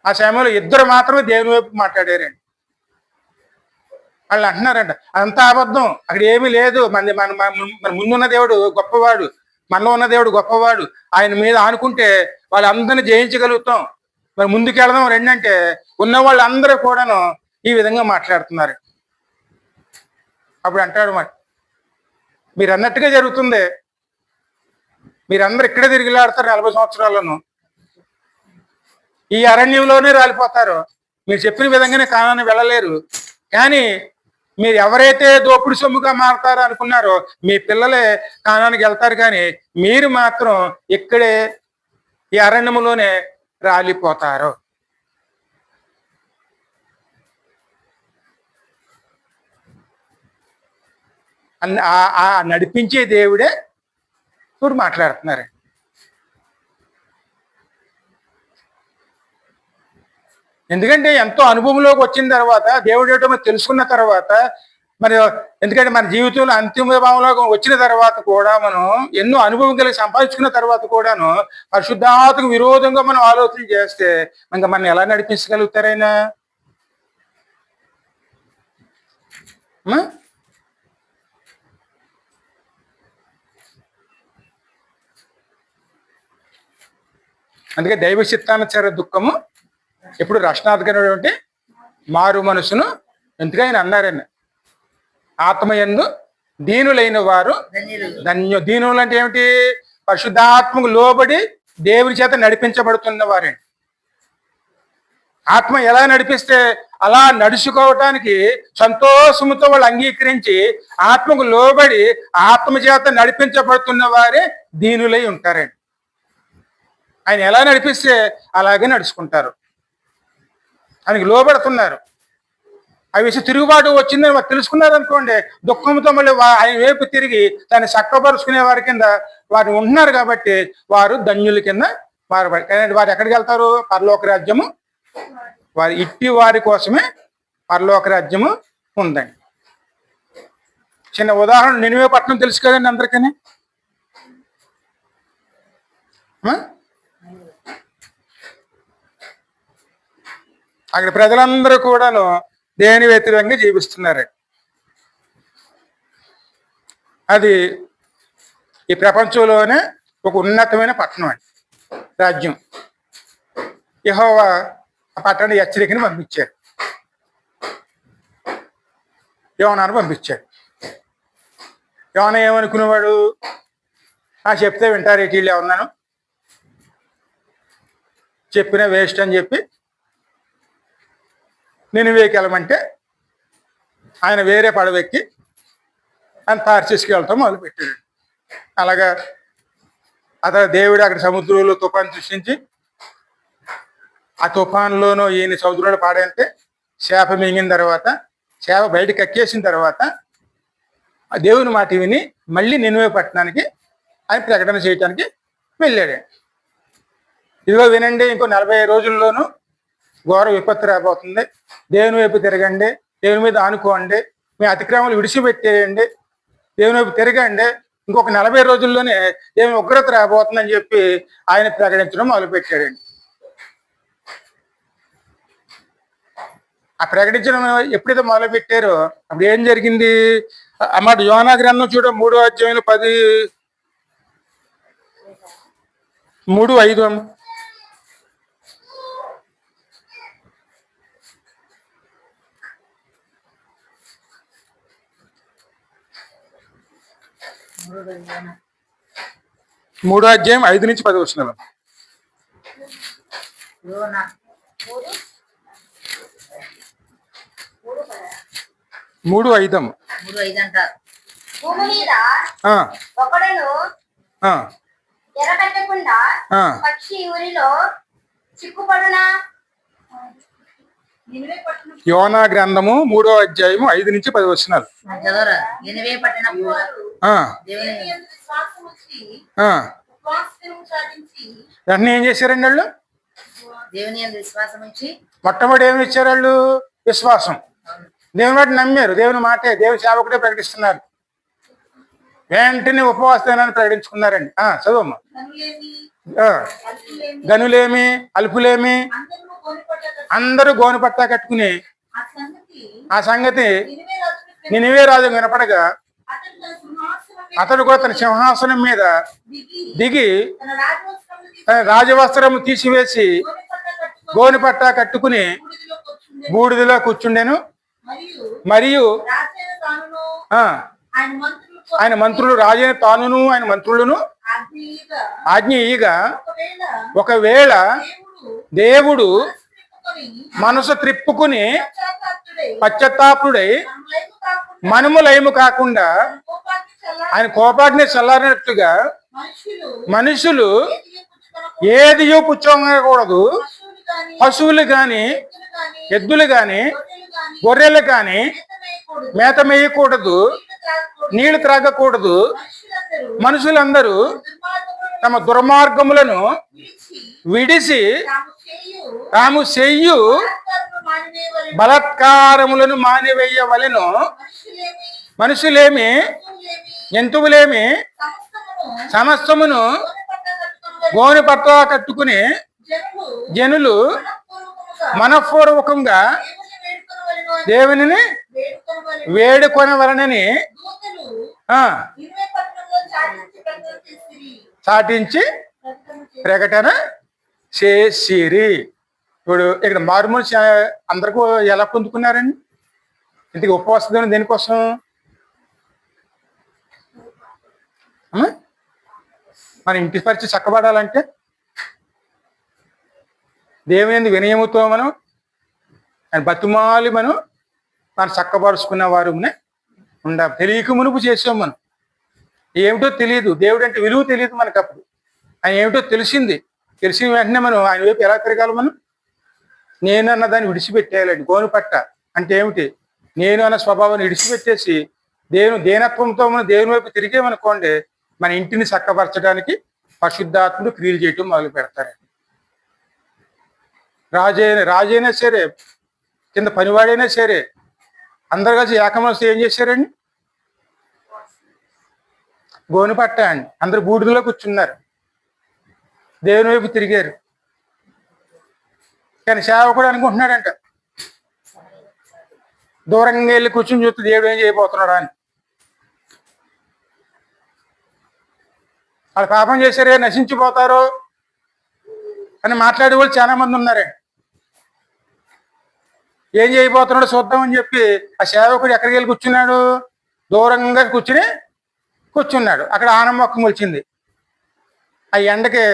ఆ సమయంలో ఇద్దరు మాత్రమే దేవుని వైపు మాట్లాడారండి. వాళ్ళు అంటున్నారంట అంతా అబద్ధం, అక్కడ ఏమీ లేదు, మన ముందున్న దేవుడు గొప్పవాడు, మనలో ఉన్న దేవుడు గొప్పవాడు, ఆయన మీద ఆనుకుంటే వాళ్ళందరినీ జయించగలుగుతాం, మరి ముందుకెళ్దాం రండి అంటే ఉన్న వాళ్ళందరూ కూడాను ఈ విధంగా మాట్లాడుతున్నారు. అప్పుడు అంటాడు మరి మీరు అన్నట్టుగా జరుగుతుంది, మీరందరూ ఇక్కడే తిరిగిలాడతారు 40 సంవత్సరాలను, ఈ అరణ్యంలోనే రాలిపోతారు, మీరు చెప్పిన విధంగానే కానాన్ని వెళ్ళలేరు. కానీ మీరు ఎవరైతే దోపుడు సొమ్ముగా మారతారో అనుకున్నారో మీ పిల్లలే కానానికి వెళ్తారు, కానీ మీరు మాత్రం ఇక్కడే ఈ అరణ్యంలోనే రాలిపోతారు. ఆ నడిపించే దేవుడే ఇప్పుడు మాట్లాడుతున్నారు. ఎందుకంటే ఎంతో అనుభవంలోకి వచ్చిన తర్వాత దేవుడు ఏటో తెలుసుకున్న తర్వాత మరి ఎందుకంటే మన జీవితంలో అంతిమ భావంలో వచ్చిన తర్వాత కూడా మనం ఎన్నో అనుభవం కలిగి సంపాదించుకున్న తర్వాత కూడాను పరిశుద్ధాత్మకు విరోధంగా మనం ఆలోచన చేస్తే ఇంకా మనం ఎలా నడిపించగలుగుతారైనా? అందుకే దైవ చిత్తానుసార దుఃఖము ఎప్పుడు రక్షణార్థకమైనటువంటి మారు మనసును ఎందుకని అన్నారని, ఆత్మయందు దీనులైన వారు దీనులు అంటే ఏమిటి? పరిశుద్ధాత్మకు లోబడి దేవుని చేత నడిపించబడుతున్న వారండి. ఆత్మ ఎలా నడిపిస్తే అలా నడుచుకోవటానికి సంతోషముతో వాళ్ళు అంగీకరించి ఆత్మకు లోబడి ఆత్మ చేత నడిపించబడుతున్న వారే దీనులై ఉంటారండి. ఆయన ఎలా నడిపిస్తే అలాగే నడుచుకుంటారు, ఆయనకి లోబడుతున్నారు. అవి తిరుగుబాటు వచ్చిందని వారు తెలుసుకున్నారు అనుకోండి, దుఃఖంతో మళ్ళీ ఆయన వైపు తిరిగి దాన్ని చక్కపరుచుకునే వారి కింద వారు ఉంటున్నారు. కాబట్టి వారు ధన్యుల కింద మారబడి, కానీ వారు ఎక్కడికి వెళ్తారు? పరలోక రాజ్యము. వారి ఇట్టి వారి కోసమే పరలోక రాజ్యము ఉందండి. చిన్న ఉదాహరణ, నినివే పట్టణం తెలుసు కదండి అందరికీ. అక్కడ ప్రజలందరూ కూడాను దేని వ్యతిరేకంగా జీవిస్తున్నారు. అది ఈ ప్రపంచంలోనే ఒక ఉన్నతమైన పట్టణం అండి, రాజ్యం. యెహోవా ఆ పట్టణాన్ని హెచ్చరికని పంపించారు, యోనాను పంపించాడు. యోనా ఏమనుకునేవాడు? చెప్తే వింటారు వీళ్ళు ఏమన్నాను, చెప్పిన వేస్ట్ అని చెప్పి నినివేకి వెళ్ళమంటే ఆయన వేరే పడవెక్కి ఆయన తార్సీస్కి వెళ్తాం మొదలుపెట్టాడు. అలాగా అతను దేవుడు అక్కడ సముద్రంలో తుఫాను సృష్టించి ఆ తుఫాన్లోనూ ఈయన సముద్రంలో పాడంటే చేప మింగిన తర్వాత, చేప బయటకు కక్కేసిన తర్వాత ఆ దేవుని మాట విని మళ్ళీ నినివే పట్టణానికి ఆయన ప్రకటన చేయటానికి వెళ్ళాడు. ఇదిగో వినండి, ఇంకో 40 రోజుల్లోనూ ఘోర విపత్తు రాబోతుంది, దేవుని వైపు తిరగండి, దేవుని మీద ఆనుకోండి, మీ అతిక్రమాలు విడిచిపెట్టేయండి, దేవుని వైపు తిరగండి, ఇంకొక 40 రోజుల్లోనే దేవుని ఉగ్రత రాబోతుందని చెప్పి ఆయన ప్రకటించడం మొదలుపెట్టాడండి. ఆ ప్రకటించడం ఎప్పుడైతే మొదలు పెట్టారో అప్పుడు ఏం జరిగింది? అన్నమాట యోనా గ్రంథం చూడ 3వ అధ్యాయంలో 3:5 3వ అధ్యాయం 5 నుంచి 10 వచనాలు. 3:5 అంటారు. భూమి మీద ఒకడును ఎరపెట్టకుండా పక్షి ఊరిలో చిక్కుపడునా? యోనా గ్రంథము 3వ అధ్యాయము 5 నుంచి 10 వచనాలు. నినివే పట్టణం వెంటనే ఏం చేశారండి వాళ్ళు? దేవుని యందు విశ్వాసం ఉంచి మొట్టమొదటి ఏమి ఇచ్చారు వాళ్ళు? విశ్వాసం. దేవుని మాట నమ్మారు, దేవుని మాటే దేవుని సేవకుడే ప్రకటిస్తున్నారు. వెంటనే ఉపవాసాన్ని ప్రకటించుకున్నారండి. చదువమ్మా. గనులేమి అల్పులేమి అందరూ గోను పట్టా కట్టుకుని ఆ సంగతి నినివే రాజు వినపడగా అతడు కూడా తన సింహాసనం మీద దిగి తన రాజవస్త్రము తీసివేసి గోను పట్టా కట్టుకుని బూడిదలో కూర్చుండెను. మరియు ఆయన మంత్రులు రాజైన తానును ఆయన మంత్రులను ఆజ్ఞ ఇయ్యగా ఒకవేళ దేవుడు మనసు త్రిప్పుకుని పశ్చాత్తాపుడై మనము లయము కాకుండా ఆయన కోపాగ్ని చల్లారినట్లుగా మనుషులు ఏదియో పుచ్చుకోకూడదు. పశువులు గాని ఎద్దులు గాని గొర్రెలు గాని మేత మేయకూడదు, నీళ్లు త్రాగకూడదు. మనుషులందరూ తమ దుర్మార్గములను విడిసి తాము చెయ్యు బలాత్కారములను మానివేయవలెను. మనుషులేమి జంతువులేమి సమస్తమును గోనె పట్ట కట్టుకుని జనులు మనఃపూర్వకంగా దేవునిని వేడుకొనవలనని చాటించి ప్రకటన చేసిరి. ఇప్పుడు ఇక్కడ మారుమూల అందరికీ ఎలా పొందుకున్నారండి? ఇంటికి ఉపవాసం దేనికోసం? మన ఇంటి పరిస్థితి చక్కబడాలంటే దేవుని వినయముతో మనం ఆయన బతుమాలి మనం చక్కబరుచుకున్న వారు తెలియక మునుపు చేసాం. మనం ఏమిటో తెలియదు, దేవుడు అంటే విలువ తెలియదు మనకు. అప్పుడు ఆయన ఏమిటో తెలిసింది. తెలిసిన వెంటనే మనం ఆయన వైపు ఎలా తిరగాలి? మనం నేను అన్న దాన్ని విడిచిపెట్టేయాలండి. గోను పట్ట అంటే ఏమిటి? నేను అన్న స్వభావాన్ని విడిచిపెట్టేసి దేనత్వంతో మనం దేవుని వైపు తిరిగేమనుకోండి, మన ఇంటిని చక్కపరచడానికి పరిశుద్ధాత్ముడు క్రియలు చేయటం మొదలు పెడతారండి. రాజైనా సరే, కింద పనివాడైనా సరే, అందరు కలిసి ఏకమనసు ఏం చేశారండి? గోను పట్ట అండి. అందరు బూడిదలో కూర్చున్నారు, దేవుని వైపు తిరిగారు. కానీ సేవకుడు అనుకుంటున్నాడంట దూరంగా వెళ్ళి కూర్చుని చూస్తే దేవుడు ఏం చేయబోతున్నాడా అని. వాళ్ళు పాపం చేశారే, నశించిపోతారు అని మాట్లాడే వాళ్ళు చాలా మంది ఉన్నారండి. ఏం చేయబోతున్నాడో చూద్దామని చెప్పి ఆ సేవకుడు ఎక్కడికి వెళ్ళి కూర్చున్నాడు? దూరంగా కూర్చున్నాడు. అక్కడ ఆనం మొక్క మొలిచింది. ఆ ఎండకి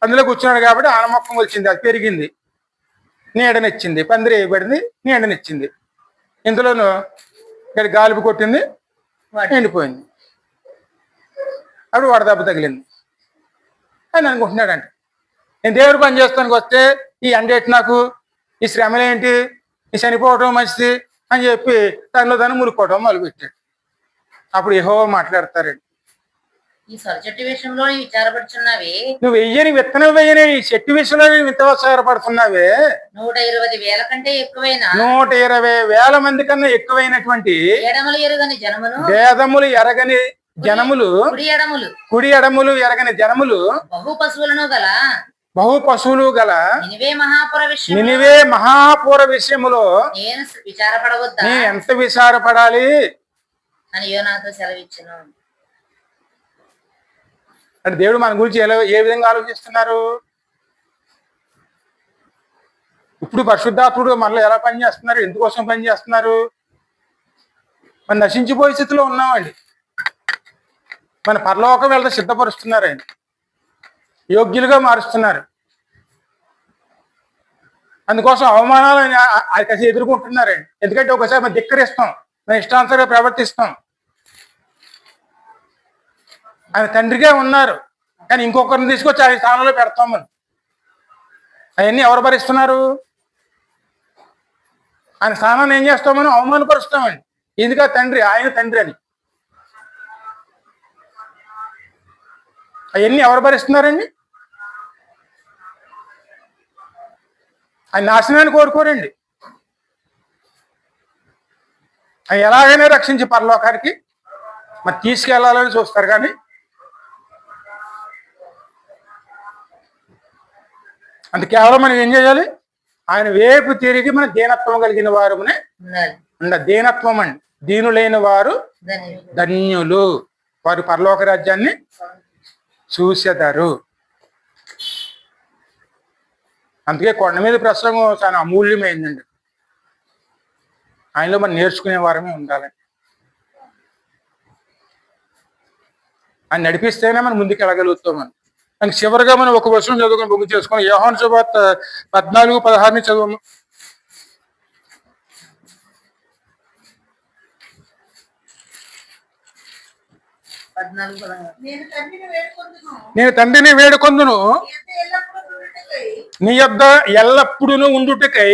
అందులో కూర్చున్నాడు కాబట్టి ఆనం మొక్క మొలిచింది. అది పెరిగింది, నీడనిచ్చింది. పందిరి వేయబడింది, నీడనిచ్చింది. ఇందులోనూ ఇక్కడ గాలిపు కొట్టింది, ఎండిపోయింది. అప్పుడు వడదెబ్బ తగిలింది అని అనుకుంటున్నాడంట. నేను దేవుడు పని చేస్తానికి వస్తే ఈ ఎండేటి నాకు, ఈ శ్రమలేంటి, ఈ చనిపోవటం మంచిది అని చెప్పి దానిలో దాన్ని మునుక్కోవటం మొదలుపెట్టాడు. అప్పుడు యెహోవా మాట్లాడతారండి, ఈ చెట్టు విషయంలో విచారపడుచున్నావే, నువ్వు వెయ్యని విత్తనం వేయని ఈ చెట్టు విషయంలో ఇంత విచారపడుతున్నావే. 120,000 కంటే ఎక్కువైన 120,000 మంది కన్నా ఎక్కువైనటువంటి వేదములు ఎరగని జనములు, కుడి ఎడములు ఎరగని జనములు, బహు పశువులు గల నినివే మహాపుర విషయములో నేను విచారపడవద్దా? నేను ఎంత విచారపడాలి అని యోనాతో సెలవిచ్చును. అంటే దేవుడు మన గురించి ఏ విధంగా ఆలోచిస్తున్నారు? ఇప్పుడు పరిశుద్ధాత్ముడు మనలో ఎలా పనిచేస్తున్నారు? ఎందుకోసం పనిచేస్తున్నారు? మనం నశించిపోయే స్థితిలో ఉన్నామండి. మన పరలోకం వెళ్తే సిద్ధపరుస్తున్నారు, ఆయన యోగ్యులుగా మారుస్తున్నారు. అందుకోసం అవమానాలు ఆయన కాసి ఎదుర్కొంటున్నారండి. ఎందుకంటే ఒకసారి మనం ధిక్కరిస్తాం, మన ఇష్టానుసారంగా ప్రవర్తిస్తాం. ఆయన తండ్రిగా ఉన్నారు, కానీ ఇంకొకరిని తీసుకొచ్చి ఆయన స్థానంలో పెడతాం. మనం అవన్నీ ఎవరు భరిస్తున్నారు? ఆయన స్థానాన్ని ఏం చేస్తాం? మనం అవమానపరుస్తామండి. ఎందుక తండ్రి, ఆయన తండ్రి అని. అవన్నీ ఎవరు భరిస్తున్నారండి? ఆయన నాశనాన్ని కోరుకోరండి. ఆయన ఎలాగైనా రక్షించి పరలోకానికి మరి తీసుకెళ్లాలని చూస్తారు. కానీ అంత కేవలం మనం ఏం చేయాలి? ఆయన వైపు తిరిగి మన దీనత్వం కలిగిన వారునే దీనత్వం అండి. దీనులైన వారు ధన్యులు, వారు పరలోక రాజ్యాన్ని చూసేదారు. అందుకే కొండ మీద ప్రసంగం చాలా అమూల్యమైందండి. ఆయనలో మనం నేర్చుకునే వారమే ఉండాలి. ఆయన నడిపిస్తేనే మనం ముందుకు వెళ్ళగలుగుతాం. మనం దానికి చివరిగా మనం ఒక వర్షం చదువుకొని బొగ్గు చేసుకుని యోహాను సువార్త 14:16 చదవము. నేను తండ్రిని వేడుకొందును నీ యొద్ద ఎల్లప్పుడూ ఉండుటకై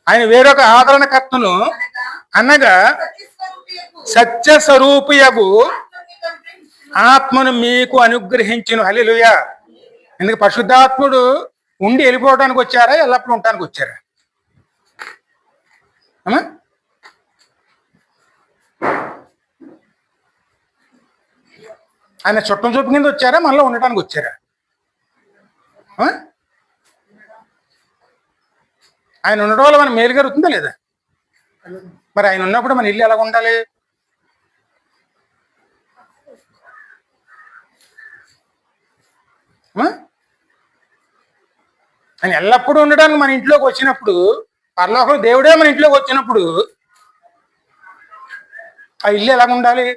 ఆయన వేరొక ఆదరణకర్తను అనగా సత్య స్వరూపియగు ఆత్మను మీకు అనుగ్రహించును. హల్లెలూయా. ఎందుకు పరిశుద్ధాత్ముడు ఉండి వెళ్ళిపోవడానికి వచ్చారా, ఎల్లప్పుడు ఉండటానికి వచ్చారా? ఆయన చుట్టం చూపు కింద వచ్చారా, మనలో ఉండటానికి వచ్చారా? ఆయన ఉండడం వల్ల మన మేలు జరుగుతుందా లేదా? మరి ఆయన ఉన్నప్పుడు మన ఇల్లు ఎలా ఉండాలి? ఆయన ఎల్లప్పుడూ ఉండడానికి మన ఇంట్లోకి వచ్చినప్పుడు, పరలోకం దేవుడే మన ఇంట్లోకి వచ్చినప్పుడు ఆ ఇల్లు ఎలా ఉండాలి?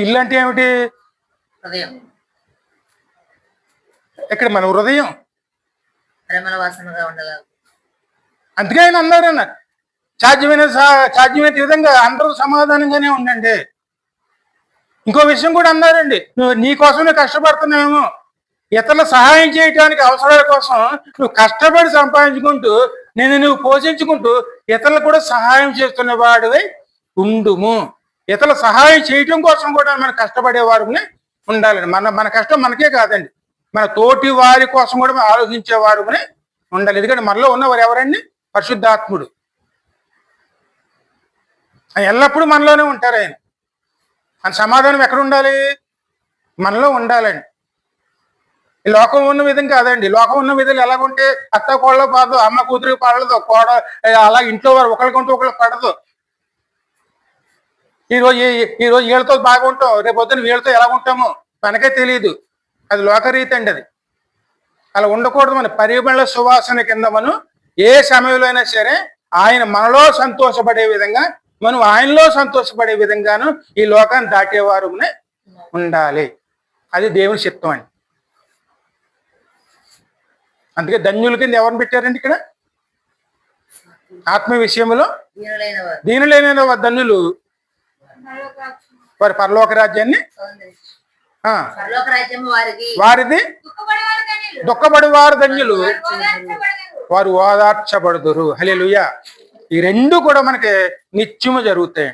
ఇల్లు అంటే ఏమిటి? ఇక్కడ మన హృదయం. అందుకే ఆయన అన్నారన్న సాధ్యమైన విధంగా అందరూ సమాధానంగానే ఉండండి. ఇంకో విషయం కూడా అన్నారండి, నీ కోసం నువ్వు కష్టపడుతున్నావేమో, ఇతరుల సహాయం చేయడానికి అవసరాల కోసం నువ్వు కష్టపడి సంపాదించుకుంటూ నువ్వు పోషించుకుంటూ ఇతరులు కూడా సహాయం చేస్తున్న వాడివై ఉండుము. ఇతరుల సహాయం చేయటం కోసం కూడా మనం కష్టపడేవారునే ఉండాలండి. మన కష్టం మనకే కాదండి, మన తోటి వారి కోసం కూడా మనం ఆలోచించేవారునే ఉండాలి. ఎందుకంటే మనలో ఉన్నవారు ఎవరండి? పరిశుద్ధాత్ముడు. ఆయన ఎల్లప్పుడూ మనలోనే ఉంటారు. ఆయన సమాధానం ఎక్కడ ఉండాలి? మనలో ఉండాలండి. ఈ లోకం ఉన్న విధంగా కాదండి. లోకం ఉన్న విధంగా ఎలాగుంటే అత్త కోళ్ళ పడదు, అమ్మ కూతురికి పడదు, అలా ఇంట్లో వారు ఒకరికంటూ ఒకళ్ళు పడదు. ఈరోజు వీళ్ళతో బాగుంటాం, రేపు పొద్దున వీళ్ళతో ఎలా ఉంటామో మనకే తెలియదు. అది లోకరీతి అండి. అది అలా ఉండకూడదు. మన పరిమళ సువాసన కింద మనం ఏ సమయంలో అయినా సరే ఆయన మనలో సంతోషపడే విధంగా, మనం ఆయనలో సంతోషపడే విధంగాను ఈ లోకాన్ని దాటేవారునే ఉండాలి. అది దేవుని చిత్తం అండి. అందుకే ధన్యుల కింద ఎవరిని పెట్టారండి ఇక్కడ? ఆత్మ విషయంలో దీనులైన ధన్యులు, వారి పరలోక రాజ్యాన్ని వారిది. దుఃఖపడి వారు ధన్యులు, వారు ఓదార్చబడుదురు. హల్లెలూయా. ఈ రెండు కూడా మనకి నిత్యము జరుగుతాయి.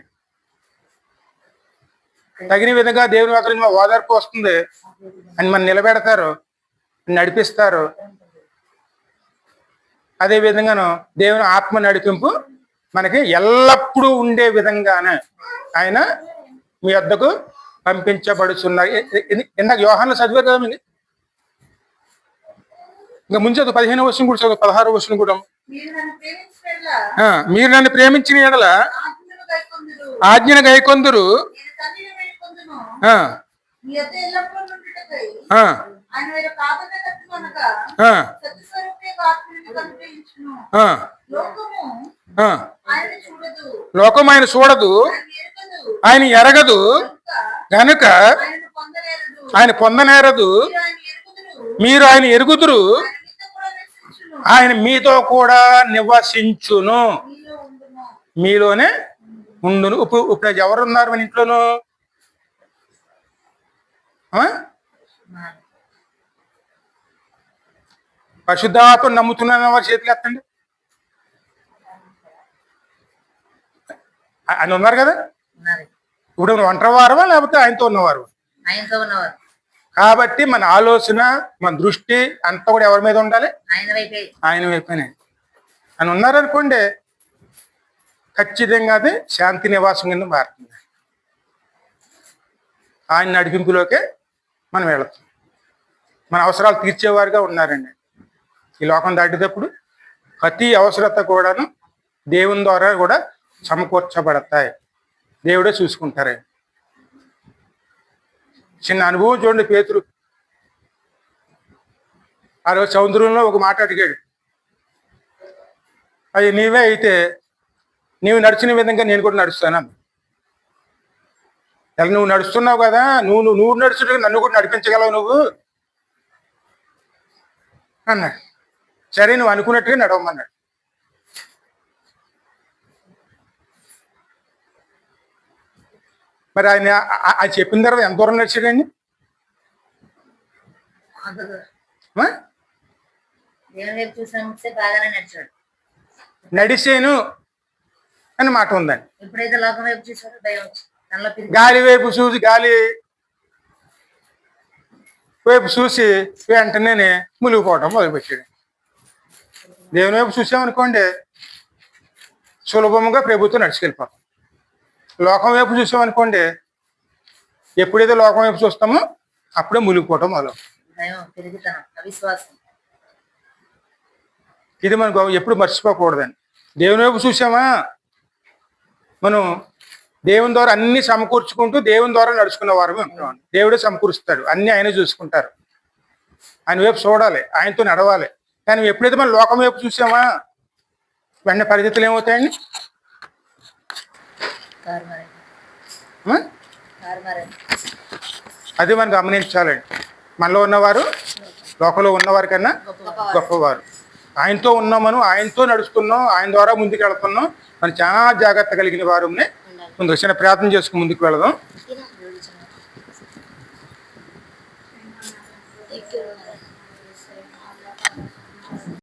తగిన విధంగా దేవుని వద్ద ఓదార్పు వస్తుంది అని మనం నిలబెడతారు, నడిపిస్తారు. అదే విధంగాను దేవుని ఆత్మ నడిపింపు మనకి ఎల్లప్పుడూ ఉండే విధంగానే ఆయన మీ వద్దకు పంపించబడుతున్నారు. ఇందాక యోహాను చదివారు కదా మీరు. ఇంకా ముందు చదువు 15వ వచనం కూడా చదువు, 16వ వచనం కూడా. మీరు నన్ను ప్రేమించిన ఎడల ఆజ్ఞను గైకొందురు, లోకం ఆయన చూడదు, ఆయన ఎరగదు గనుక ఆయన పొందనేరదు. మీరు ఆయన ఎరుగుదురు, ఆయన మీతో కూడా నివసించును, మీలోనే ఉండును. ఇప్పుడు ఎవరున్నారు మన ఇంట్లోనూ? పరిశుద్ధాత్మ నమ్ముతున్న వారి చేతికి ఎత్తండి. అని ఉన్నారు కదా. ఇప్పుడు నువ్వు ఒంటరి వారవా లేకపోతే ఆయనతో ఉన్నవారు? ఆయనతో ఉన్నవారు. కాబట్టి మన ఆలోచన, మన దృష్టి అంతా కూడా ఎవరి మీద ఉండాలి? ఆయన వైపే. ఆయన వైపేనే అని ఉన్నారనుకోండి, ఖచ్చితంగా అది శాంతి నివాసం కింద మారుతుంది. ఆయన నడిపింపులోకే మనం వెళతాం. మన అవసరాలు తీర్చేవారుగా ఉన్నారండి. ఈ లోకం దాటేటప్పుడు ప్రతి అవసరత కూడాను దేవుని ద్వారా కూడా సమకూర్చబడతాయి. దేవుడే చూసుకుంటారే. చిన్న అనుభవం చూడండి. పేతురు ఆ రోజు సముద్రంలో ఒక మాట అడిగాడు, అది నీవే అయితే నీవు నడిచిన విధంగా నేను కూడా నడుస్తాను. అలా నువ్వు నడుస్తున్నావు కదా, నువ్వు నడుచుంటే నన్ను కూడా నడిపించగలవు నువ్వు అన్నాడు. సరే నువ్వు అనుకున్నట్టుగా నడవమన్నాడు. మరి ఆయన చెప్పిన తర్వాత ఎంత దూరం నడిచాడండి? నడిచేను అని మాట ఉందండి. ఎప్పుడైతే లోకం వైపు చూసారో దైవం గాలి వైపు చూసి, గాలి వైపు చూసి వెంటనే మునిగిపోవటం మొదలుపెట్టాడు. దేవుని వైపు చూసామనుకోండి, సులభముగా ప్రభుత్వం నడుచుకెళ్ళిపోతాం. లోకం వైపు చూసామనుకోండి, ఎప్పుడైతే లోకం వైపు చూస్తామో అప్పుడే మునిగిపోవటం మొదలు. ఇది మనకు ఎప్పుడు మర్చిపోకూడదండి. దేవుని వైపు చూసామా, మనం దేవుని ద్వారా అన్ని సమకూర్చుకుంటూ దేవుని ద్వారా నడుచుకున్న వారమే ఉంటాం. దేవుడే సమకూరుస్తాడు, అన్ని ఆయన చూసుకుంటారు. ఆయన వైపు చూడాలి, ఆయనతో నడవాలి. కానీ ఎప్పుడైతే మనం లోకం వైపు చూసామా, వెంటనే పరిస్థితులు ఏమవుతాయండి? అది మనం గమనించాలండి. మనలో ఉన్నవారు లోకంలో ఉన్నవారి కన్నా గొప్పవారు. ఆయనతో ఉన్నామను, ఆయనతో నడుస్తున్నాం, ఆయన ద్వారా ముందుకు వెళుతున్నాం. మనం చాలా జాగ్రత్త కలిగిన వారు ముందుకు చిన్న ప్రార్థన చేసుకుని ముందుకు వెళదాం.